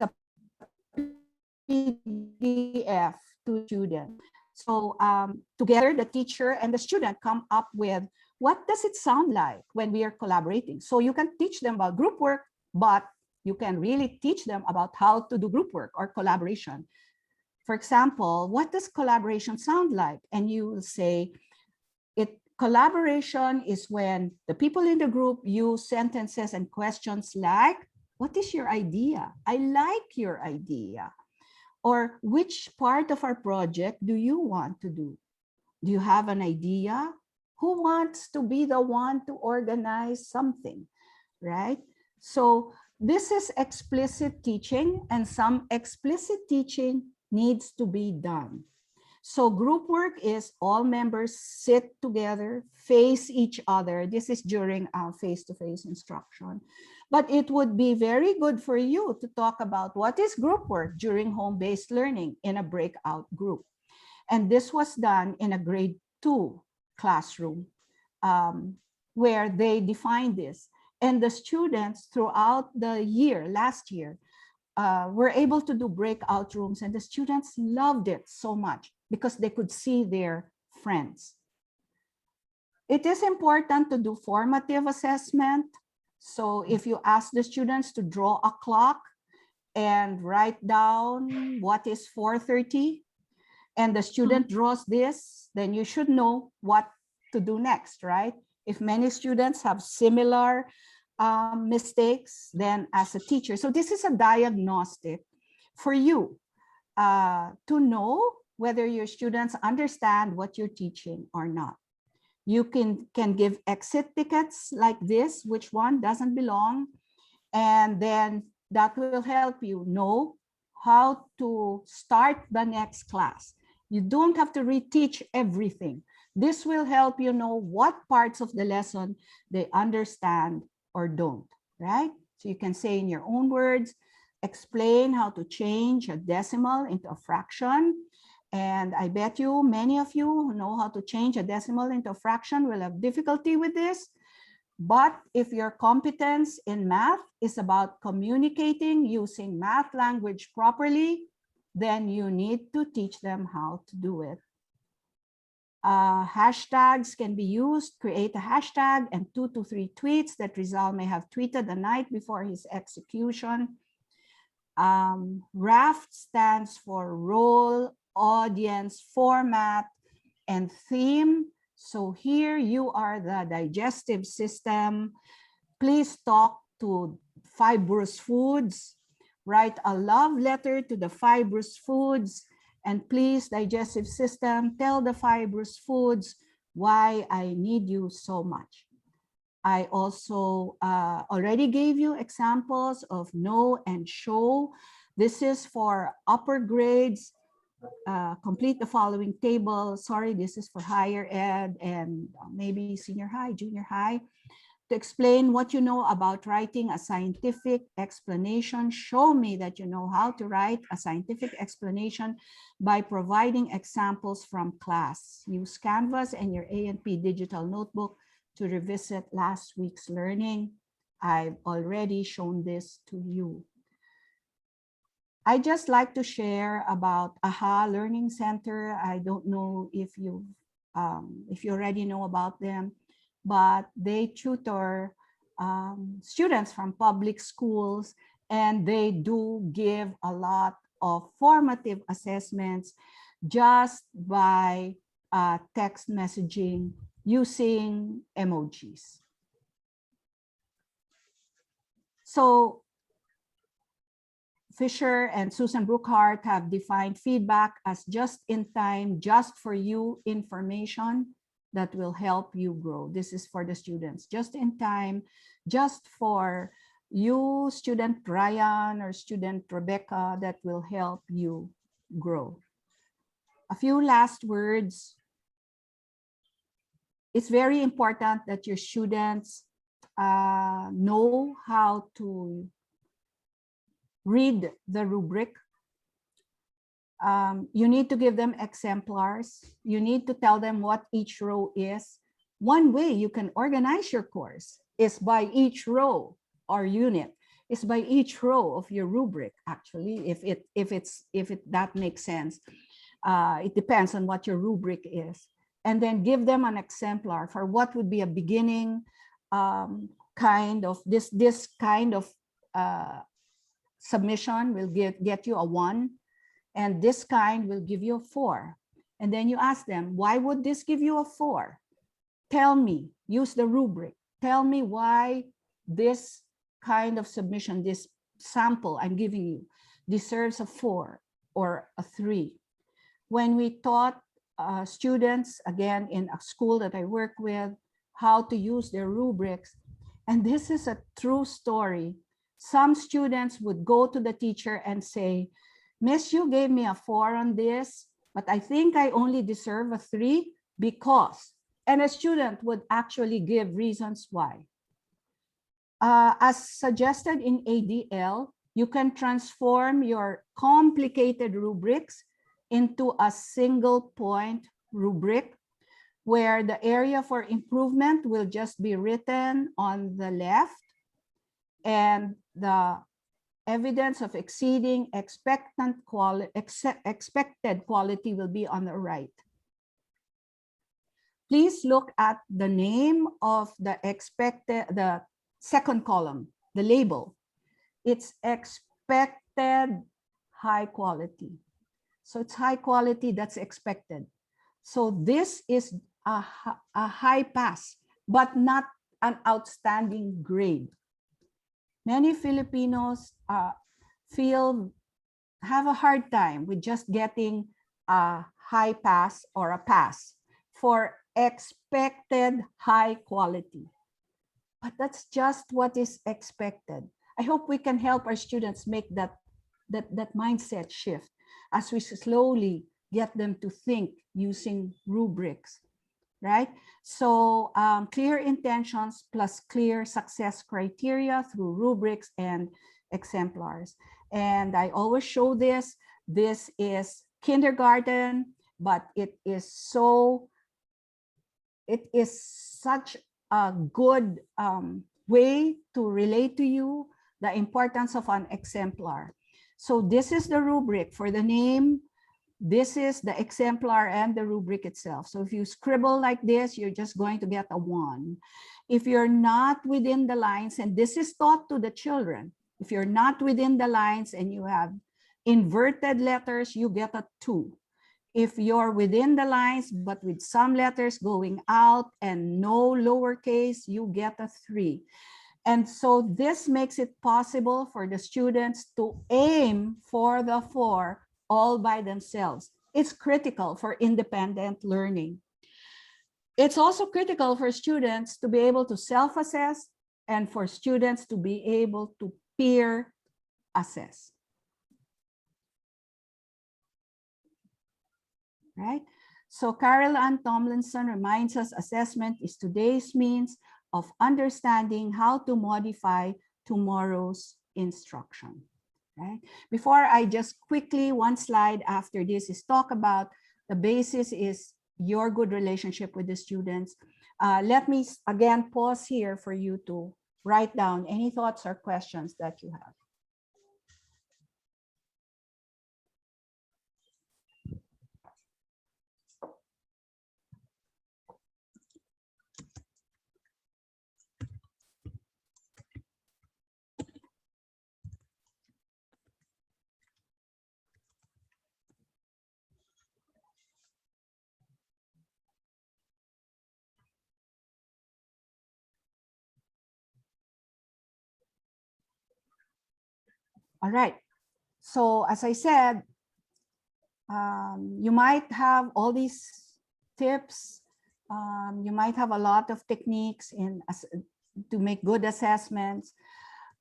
a PDF to students. So together, the teacher and the student come up with what does it sound like when we are collaborating. So you can teach them about group work, but you can really teach them about how to do group work or collaboration. For example, what does collaboration sound like? And you will say, collaboration is when the people in the group use sentences and questions like, what is your idea? I like your idea. Or which part of our project do you want to do? Do you have an idea? Who wants to be the one to organize something, right? So this is explicit teaching, and some explicit teaching needs to be done. So group work is all members sit together, face each other. This is during face-to-face instruction. But it would be very good for you to talk about what is group work during home-based learning in a breakout group. And this was done in a grade 2 classroom where they defined this. And the students throughout the year, last year, were able to do breakout rooms, and the students loved it so much because they could see their friends. It is important to do formative assessment. So if you ask the students to draw a clock and write down what is 4:30, and the student draws this, then you should know what to do next, right? If many students have similar mistakes, then as a teacher. So this is a diagnostic for you to know whether your students understand what you're teaching or not. You can give exit tickets like this, which one doesn't belong, and then that will help you know how to start the next class. You don't have to reteach everything. This will help you know what parts of the lesson they understand or don't, right? So you can say in your own words, explain how to change a decimal into a fraction. And I bet you many of you who know how to change a decimal into a fraction will have difficulty with this. But if your competence in math is about communicating using math language properly, then you need to teach them how to do it. Hashtags can be used. Create a hashtag and 2 to 3 tweets that Rizal may have tweeted the night before his execution. RAFT stands for role, audience, format, and theme. So here you are the digestive system. Please talk to fibrous foods. Write a love letter to the fibrous foods. And please, digestive system, tell the fibrous foods why I need you so much. I also already gave you examples of know and show. This is for upper grades. Complete the following table. Sorry, this is for higher ed and maybe senior high, junior high. To explain what you know about writing a scientific explanation. Show me that you know how to write a scientific explanation by providing examples from class. Use Canvas and your A&P digital notebook to revisit last week's learning. I've already shown this to you. I just like to share about AHA Learning Center. I don't know if you already know about them, but they tutor students from public schools, and they do give a lot of formative assessments just by text messaging using emojis. So Fisher and Susan Brookhart have defined feedback as just in time, just for you information that will help you grow. This is for the students, just in time, just for you, student Ryan or student Rebecca, that will help you grow. A few last words. It's very important that your students know how to read the rubric. You need to give them exemplars. You need to tell them what each row is. One way you can organize your course is by each row or unit. It's by each row of your rubric, actually, if that makes sense. It depends on what your rubric is. And then give them an exemplar for what would be a beginning kind of this kind of submission will get you a 1, and this kind will give you a 4. And then you ask them, why would this give you a 4? Tell me, use the rubric. Tell me why this kind of submission, this sample I'm giving you, deserves a 4 or a 3. When we taught students, again, in a school that I work with, how to use their rubrics. And this is a true story. Some students would go to the teacher and say, Miss, you gave me a 4 on this, but I think I only deserve a 3 because, and a student would actually give reasons why. As suggested in ADL, you can transform your complicated rubrics into a single point rubric where the area for improvement will just be written on the left and the evidence of exceeding expected quality will be on the right. Please look at the name of the second column, the label. It's expected high quality. So it's high quality, that's expected. So this is a high pass, but not an outstanding grade. Many Filipinos have a hard time with just getting a high pass or a pass for expected high quality. But that's just what is expected. I hope we can help our students make that mindset shift as we slowly get them to think using rubrics, right? So clear intentions plus clear success criteria through rubrics and exemplars. And I always show this. This is kindergarten, but it is such a good way to relate to you the importance of an exemplar. So this is the rubric for the name. This is the exemplar and the rubric itself. So if you scribble like this, you're just going to get a 1. If you're not within the lines, and this is taught to the children, if you're not within the lines and you have inverted letters, you get a 2. If you're within the lines, but with some letters going out and no lowercase, you get a 3. And so this makes it possible for the students to aim for the 4 all by themselves. It's critical for independent learning. It's also critical for students to be able to self-assess and for students to be able to peer assess. Right? So Carol Ann Tomlinson reminds us assessment is today's means of understanding how to modify tomorrow's instruction. Right? Before I just quickly, one slide after this is talk about the basis is your good relationship with the students. Let me again pause here for you to write down any thoughts or questions that you have. All right. So as I said, you might have all these tips. You might have a lot of techniques to make good assessments,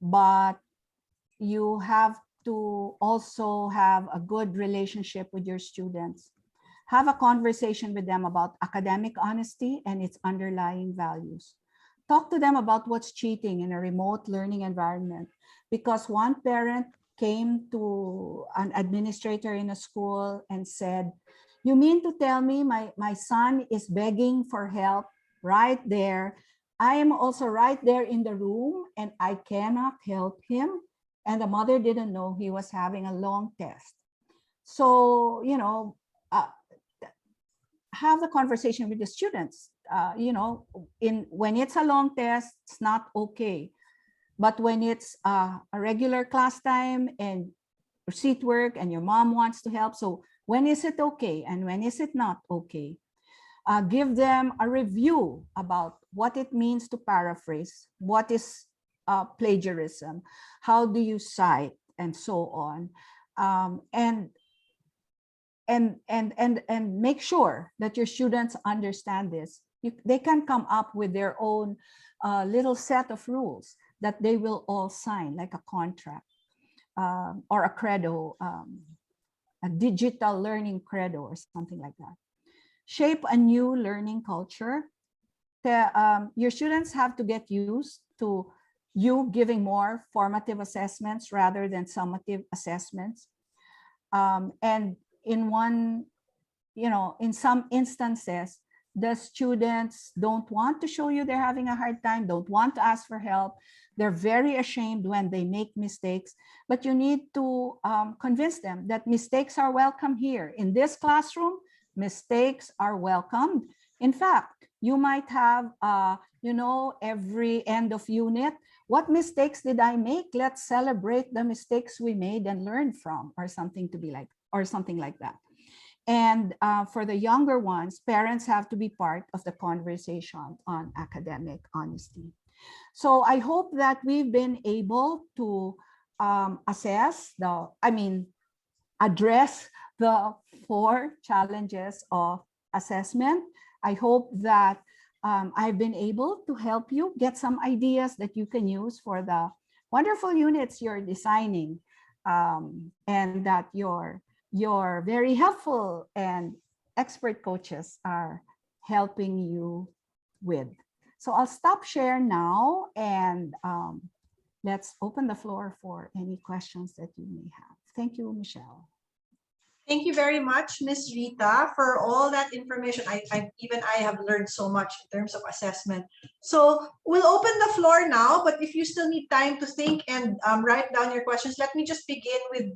but you have to also have a good relationship with your students. Have a conversation with them about academic honesty and its underlying values. Talk to them about what's cheating in a remote learning environment, because one parent came to an administrator in a school and said, you mean to tell me my son is begging for help right there? I am also right there in the room and I cannot help him. And the mother didn't know he was having a long test. So, you know, have the conversation with the students. You know, when it's a long test, it's not okay. But when it's a regular class time and seat work and your mom wants to help, so when is it okay and when is it not okay? Give them a review about what it means to paraphrase, what is plagiarism, how do you cite, and so on. And and make sure that your students understand this. They can come up with their own little set of rules that they will all sign, like a contract or a credo, a digital learning credo or something like that. Shape a new learning culture. Your students have to get used to you giving more formative assessments rather than summative assessments. And in some instances, the students don't want to show you they're having a hard time, don't want to ask for help. They're very ashamed when they make mistakes, but you need to convince them that mistakes are welcome here. In this classroom, mistakes are welcomed. In fact, you might have, every end of unit, what mistakes did I make? Let's celebrate the mistakes we made and learn from, or something like that. And for the younger ones, parents have to be part of the conversation on academic honesty. So I hope that we've been able to address the 4 challenges of assessment. I hope that I've been able to help you get some ideas that you can use for the wonderful units you're designing, and that your very helpful and expert coaches are helping you with. So I'll stop share now, and let's open the floor for any questions that you may have. Thank you, Michelle. Thank you very much, Ms. Rita, for all that information. I have learned so much in terms of assessment. So we'll open the floor now, but if you still need time to think and write down your questions, let me just begin with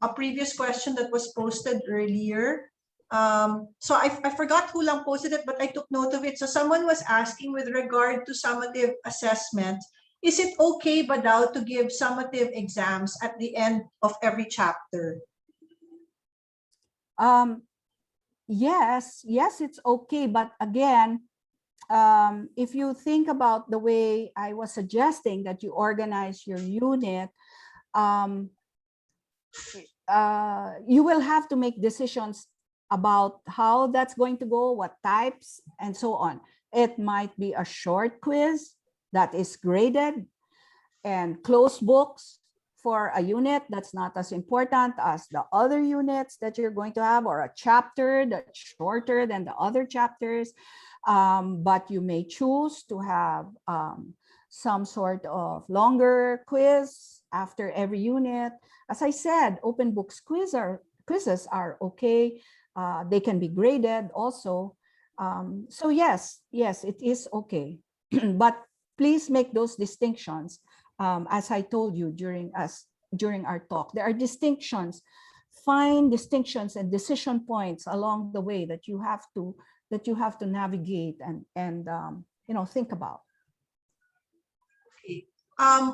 a previous question that was posted earlier. So I forgot who lang posted it, but I took note of it. So someone was asking with regard to summative assessment, is it okay ba daw to give summative exams at the end of every chapter? Yes, it's okay. But again, if you think about the way I was suggesting that you organize your unit, you will have to make decisions about how that's going to go, what types, and so on. It might be a short quiz that is graded, and closed books for a unit that's not as important as the other units that you're going to have, or a chapter that's shorter than the other chapters. But you may choose to have some sort of longer quiz after every unit. As I said, open books quizzes are okay. They can be graded also. So yes, it is okay. But please make those distinctions. As I told you during our talk, there are distinctions, fine distinctions and decision points along the way that you have to navigate and think about. Okay.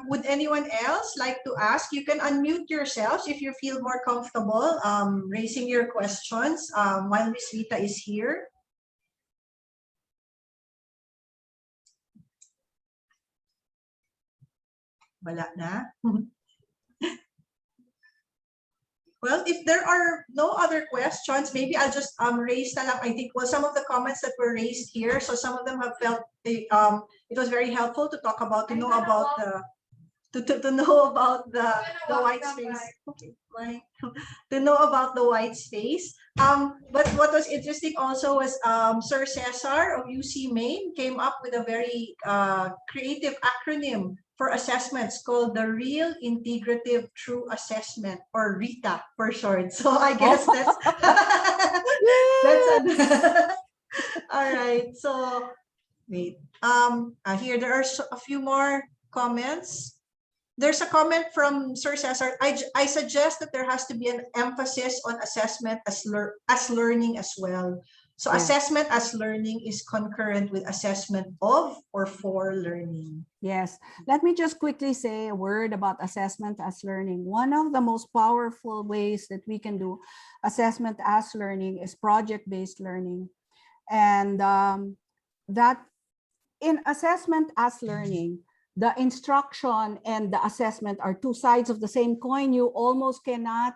Would anyone else like to ask? You can unmute yourselves if you feel more comfortable raising your questions while Ms. Rita is here. Wala na. Well, if there are no other questions, maybe I'll just raise na lang. I think, well, some of the comments that were raised here, so some of them have felt it was very helpful to talk about, to know about the white space. Okay, to know about the white space. But what was interesting also was Sir Cesar of UC Maine came up with a very creative acronym for assessments called the Real Integrative True Assessment, or RITA for short. So I guess that's all right. So wait, here there are a few more comments. There's a comment from Sir Cesar. I suggest that there has to be an emphasis on assessment as learning as well. So yeah. Assessment as learning is concurrent with assessment of or for learning. Yes. Let me just quickly say a word about assessment as learning. One of the most powerful ways that we can do assessment as learning is project-based learning. And that in assessment as learning, the instruction and the assessment are two sides of the same coin. You almost cannot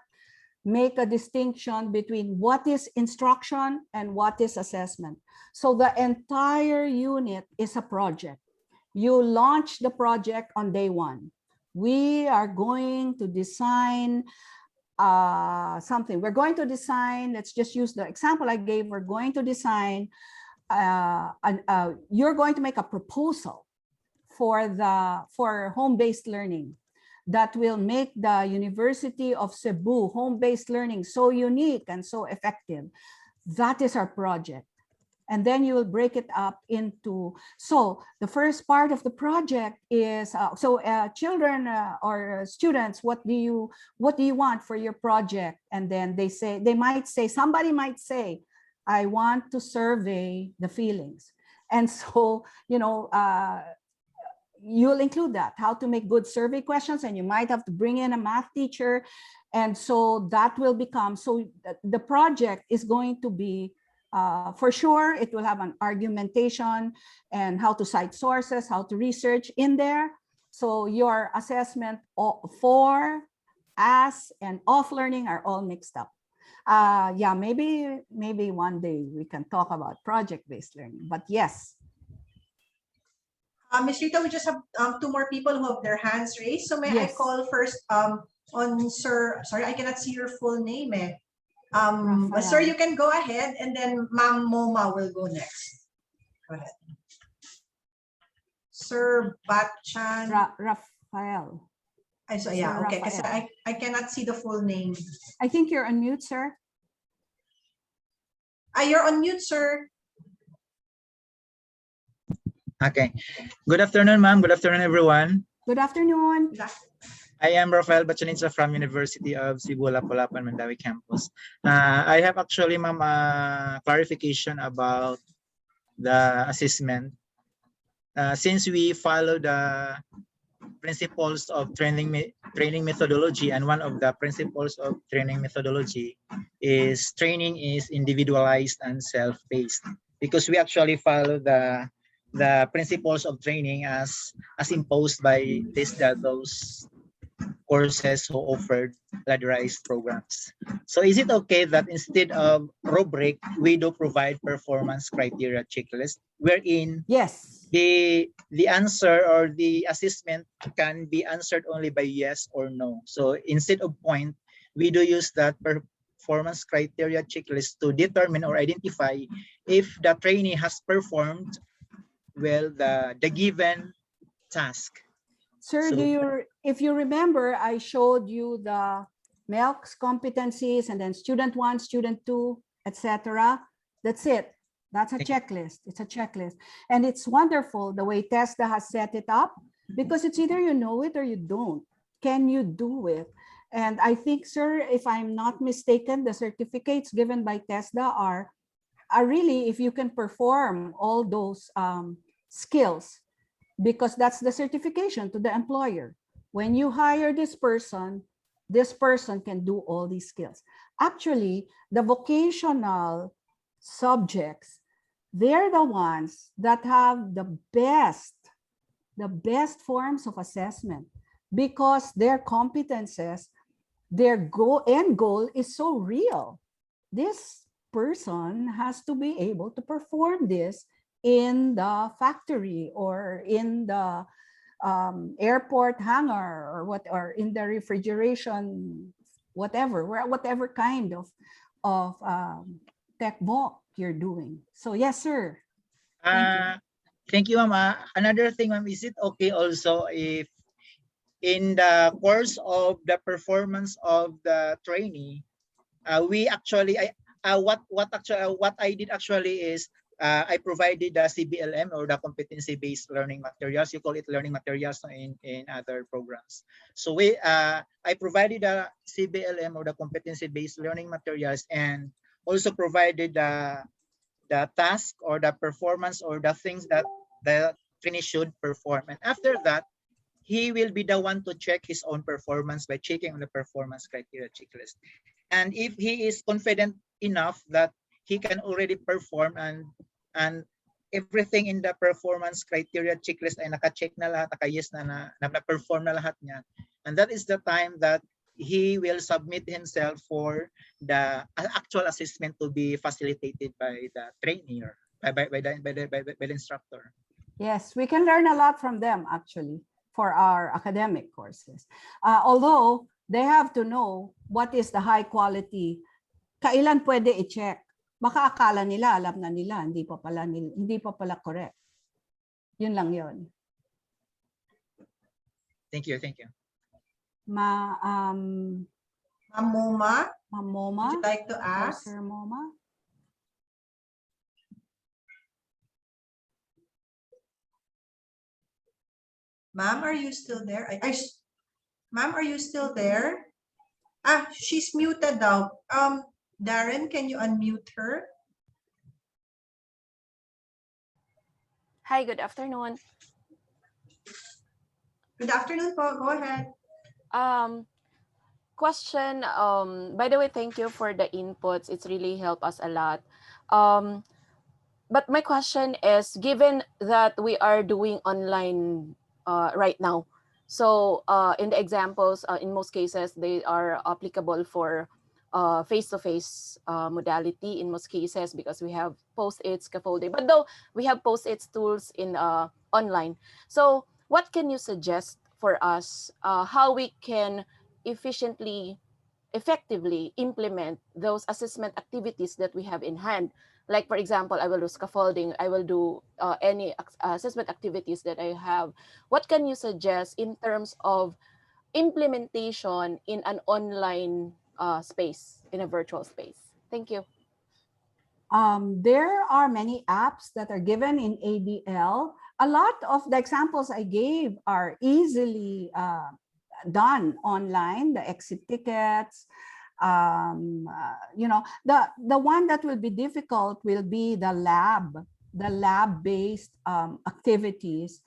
make a distinction between what is instruction and what is assessment. So the entire unit is a project. You launch the project on day one. We are going to design something. We're going to design, let's just use the example I gave. We're going to design, you're going to make a proposal for home-based learning that will make the University of Cebu home-based learning so unique and so effective. That is our project. And then you will break it up into, so the first part of the project is, children or students, what do you want for your project? And then somebody might say, I want to survey the feelings. And so, you'll include that, how to make good survey questions, and you might have to bring in a math teacher. And so that will become, so the project is going to be, for sure, it will have an argumentation and how to cite sources, how to research in there. So your assessment for, as, and off learning are all mixed up. Yeah, maybe one day we can talk about project-based learning, but yes. Ms. Rita, we just have 2 more people who have their hands raised. So may I Yes. call first on Sir, sorry, I cannot see your full name. But sir, you can go ahead, and then Ma'am Moma will go next. Go ahead. Sir Batchan. Rafael. So yeah, okay, because I cannot see the full name. I think you're on mute, sir. You're on mute, sir. Okay. Good afternoon, ma'am. Good afternoon, everyone. Good afternoon. I am Rafael Batchanitza from University of Cebu, Lapu-Lapu, Mandawi campus. I have actually, ma'am, clarification about the assessment. Since we follow the principles of training methodology, and one of the principles of training methodology is training is individualized and self-paced, because we actually follow the principles of training as imposed by those courses who offered ladderized programs. So is it okay that instead of rubric, we do provide performance criteria checklist, wherein yes, the answer or the assessment can be answered only by yes or no? So instead of point, we do use that performance criteria checklist to determine or identify if the trainee has performed well the given task. Sir, So, if you remember, I showed you the MELC's competencies, and then student 1, student 2, etc. That's it. That's a checklist. It's a checklist. And it's wonderful the way TESDA has set it up, because it's either you know it or you don't. Can you do it? And I think, sir, if I'm not mistaken, the certificates given by TESDA are really if you can perform all those skills, because that's the certification to the employer. When you hire this person can do all these skills. Actually, the vocational subjects, they're the ones that have the best forms of assessment, because their competences, their end goal is so real. This person has to be able to perform this in the factory or in the airport hangar or in the refrigeration, whatever kind of tech bulk you're doing. So yes, sir. Thank you, ma'am. Another thing, ma'am, is it okay also if in the course of the performance of the trainee, we actually, what I did actually is I provided the CBLM, or the competency-based learning materials. You call it learning materials in other programs. So I provided the CBLM, or the competency-based learning materials, and also provided the task or the performance or the things that the trainee should perform. And after that, he will be the one to check his own performance by checking on the performance criteria checklist. And if he is confident enough that he can already perform and everything in the performance criteria checklist ay naka-check na lahat, naka-yes na perform na lahat niya. And that is the time that he will submit himself for the actual assessment to be facilitated by the trainee or by the instructor. Yes, we can learn a lot from them actually for our academic courses. Although they have to know what is the high quality, kailan pwede i-check. Baka akala nila, alam na nila, hindi pa pala correct. Yun lang yun. Thank you, thank you. Ma'am Moma, would you like to ask? Sir Moma? Ma'am, are you still there? Ma'am, are you still there? Ah, she's muted now. Darren, can you unmute her? Hi, good afternoon. Good afternoon, po. Go ahead. Question, by the way, thank you for the inputs. It's really helped us a lot. But my question is, given that we are doing online right now, so in the examples, in most cases, they are applicable for face-to-face modality in most cases because we have post-it scaffolding. But though we have post-it tools in online, so what can you suggest for us how we can effectively implement those assessment activities that we have in hand? Like, for example, I will do scaffolding, I will do any assessment activities that I have. What can you suggest in terms of implementation in an online space, in a virtual space? Thank you. There are many apps that are given in ADL. A lot of the examples I gave are easily done online, the exit tickets. You know, the one that will be difficult will be the lab-based activities.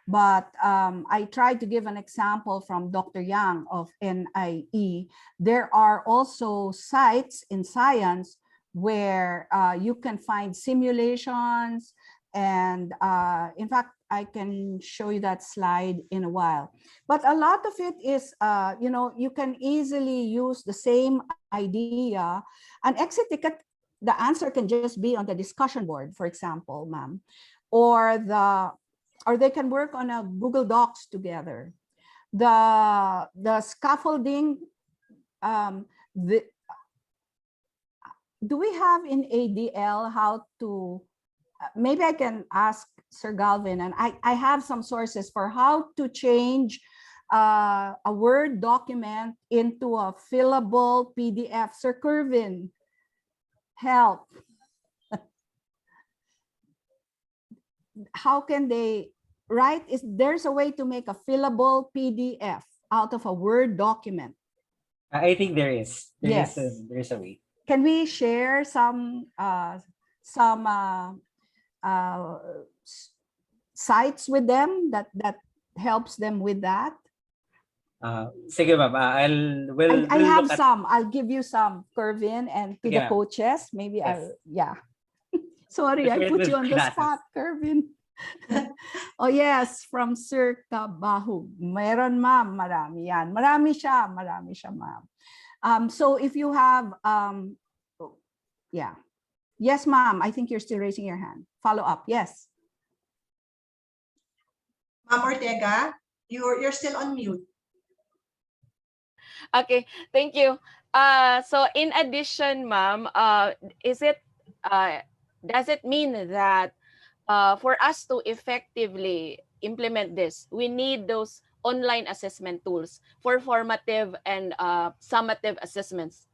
But I tried to give an example from Dr. Yang of NIE. There are also sites in science where you can find simulations. And in fact, I can show you that slide in a while. But a lot of it is, you know, you can easily use the same idea. An exit ticket, the answer can just be on the discussion board, for example, ma'am, or they can work on a Google Docs together. The scaffolding, do we have in ADL how to, maybe I can ask Sir Galvin, and I have some sources for how to change a Word document into a fillable PDF. Sir Kervin, help. How can they write? There's a way to make a fillable PDF out of a Word document? I think there is. Yes. There's a way. Can we share some sites with them that helps them with that? Sige, ma'am. I have some. I'll give you some, Kervin, and to the coaches. Maybe yes. yeah. Sorry, I put you on the spot, Kervin. Oh yes, from Sir Kabahug. Meron, ma'am, marami yan. Marami siya, ma'am. So if you have, yeah. Yes, ma'am, I think you're still raising your hand. Follow up, yes. Ma'am Ortega, you're still on mute. Okay, thank you. So in addition, ma'am, does it mean that for us to effectively implement this, we need those online assessment tools for formative and summative assessments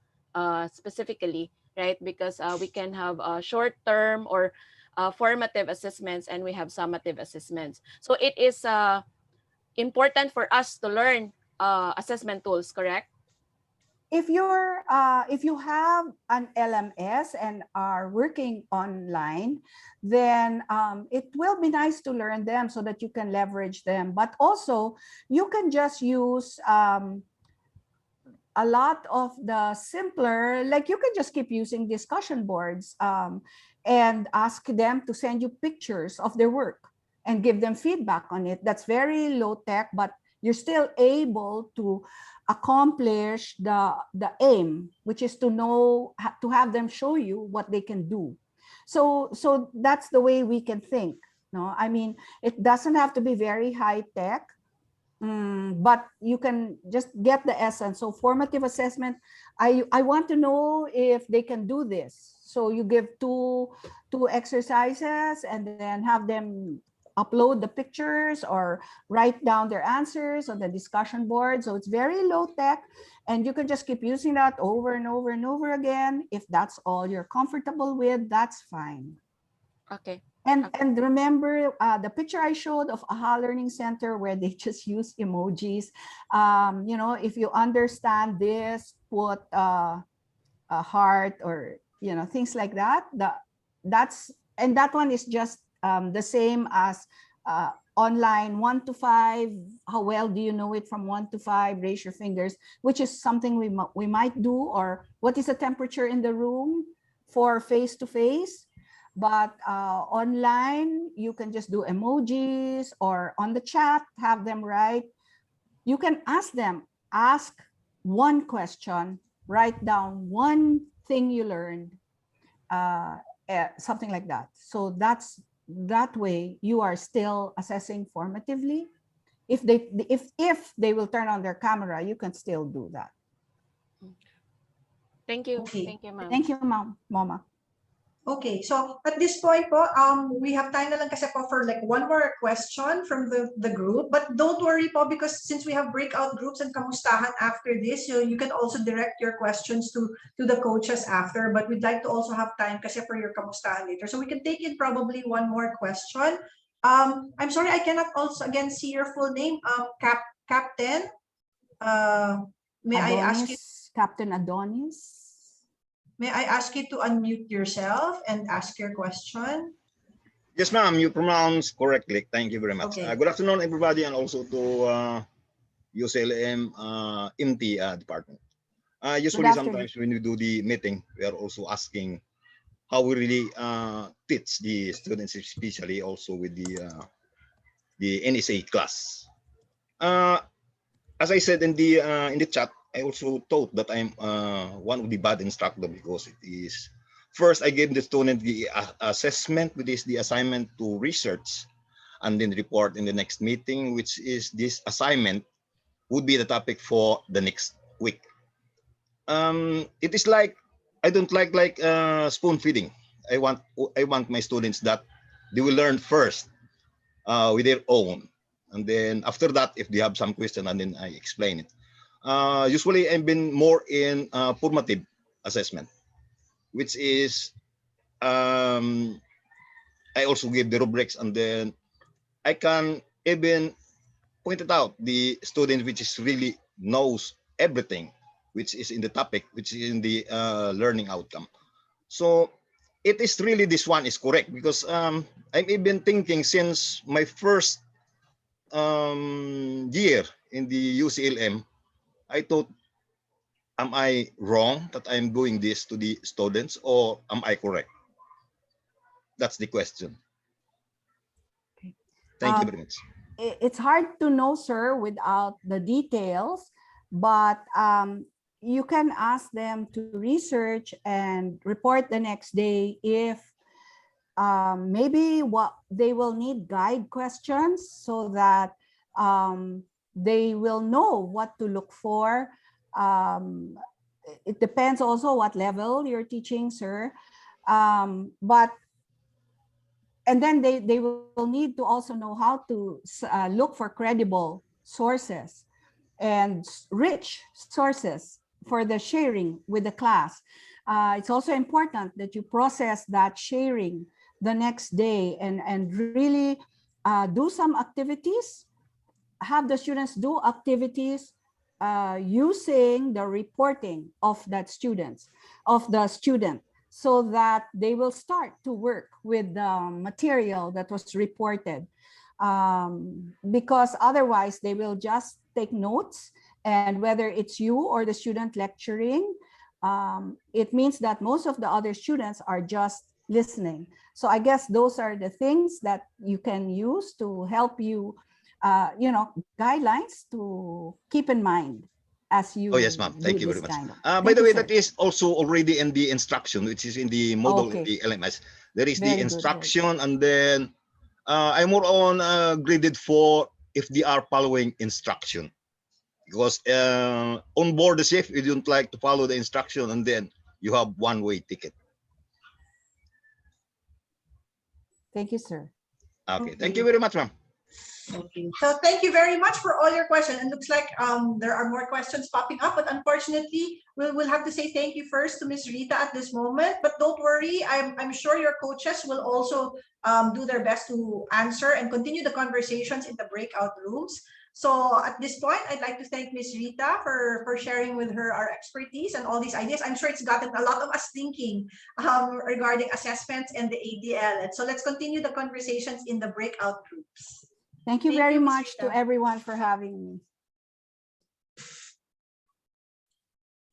specifically, right? Because we can have short-term or formative assessments, and we have summative assessments. So it is important for us to learn assessment tools, correct? If you have an LMS and are working online, then it will be nice to learn them so that you can leverage them. But also, you can just use a lot of the simpler, like you can just keep using discussion boards and ask them to send you pictures of their work and give them feedback on it. That's very low tech, but you're still able to accomplish the aim, which is to know, to have them show you what they can do. So that's the way we can think. No, I mean, it doesn't have to be very high tech, but you can just get the essence. So formative assessment, I want to know if they can do this. So you give two exercises and then have them upload the pictures or write down their answers on the discussion board. So it's very low tech, and you can just keep using that over and over and over again. If that's all you're comfortable with, that's fine. Okay. And remember the picture I showed of AHA Learning Center where they just use emojis. You know, if you understand this, put a heart or, you know, things like that. And that one is just the same as online 1 to 5. How well do you know it from 1 to 5? Raise your fingers, which is something we might do. Or what is the temperature in the room for face-to-face? But online, you can just do emojis, or on the chat, have them write. You can ask them, ask one question, write down one thing you learned, something like that. So that way you are still assessing formatively. If they will turn on their camera, you can still do that. Thank you. Okay. Thank you, ma'am. Thank you, Mama. Okay, so at this point po, we have time na lang kasi po for like one more question from the group. But don't worry po, because since we have breakout groups and kamustahan after this, so you can also direct your questions to the coaches after. But we'd like to also have time kasi for your kamustahan later. So we can take in probably one more question. I'm sorry, I cannot also again see your full name. Captain, may I ask you? Captain Adonis. May I ask you to unmute yourself and ask your question? Yes, ma'am, you pronounce correctly. Thank you very much. Okay. Good afternoon, everybody, and also to UCLM MT department. Usually, sometimes when we do the meeting, we are also asking how we really teach the students, especially also with the NSA class. As I said in the chat, I also thought that I'm one of the bad instructor, because it is first I gave the student the assessment, which is the assignment to research, and then report in the next meeting, which is this assignment would be the topic for the next week. It is like I don't like spoon feeding. I want my students that they will learn first with their own, and then after that, if they have some question, and then I explain it. Usually I've been more in formative assessment, which is I also give the rubrics, and then I can even point it out the student which is really knows everything, which is in the topic, which is in the learning outcome. So it is really, this one is correct, because I'm even thinking since my first year in the UCLM, I thought, am I wrong that I'm doing this to the students, or am I correct? That's the question. Okay. Thank you very much. It's hard to know, sir, without the details, but you can ask them to research and report the next day if maybe what they will need guide questions, so that they will know what to look for. It depends also what level you're teaching, sir. But and then they will need to also know how to look for credible sources and rich sources for the sharing with the class. It's also important that you process that sharing the next day and really do some activities, have the students do activities using the reporting of the student, so that they will start to work with the material that was reported. Because otherwise they will just take notes, and whether it's you or the student lecturing, it means that most of the other students are just listening. So I guess those are the things that you can use to help you, guidelines to keep in mind. as you Oh, yes, ma'am. do Thank you this very much. kind of. By Thank the you, way, sir. that is also already in the instruction, which is in the model in Okay. the LMS. There is Very the good, very instruction, and then I'm more on graded for if they are following instruction. Because on board the ship, you don't like to follow the instruction, and then you have one-way ticket. Thank you, sir. Okay. Thank Okay. you very much, ma'am. Okay. So thank you very much for all your questions. And looks like there are more questions popping up, but unfortunately, we'll have to say thank you first to Ms. Rita at this moment. But don't worry, I'm sure your coaches will also do their best to answer and continue the conversations in the breakout rooms. So at this point, I'd like to thank Ms. Rita for sharing with her our expertise and all these ideas. I'm sure it's gotten a lot of us thinking regarding assessments and the ADL. And so let's continue the conversations in the breakout groups. Thank you Thank very you, Ms. much to Rita. everyone for having me.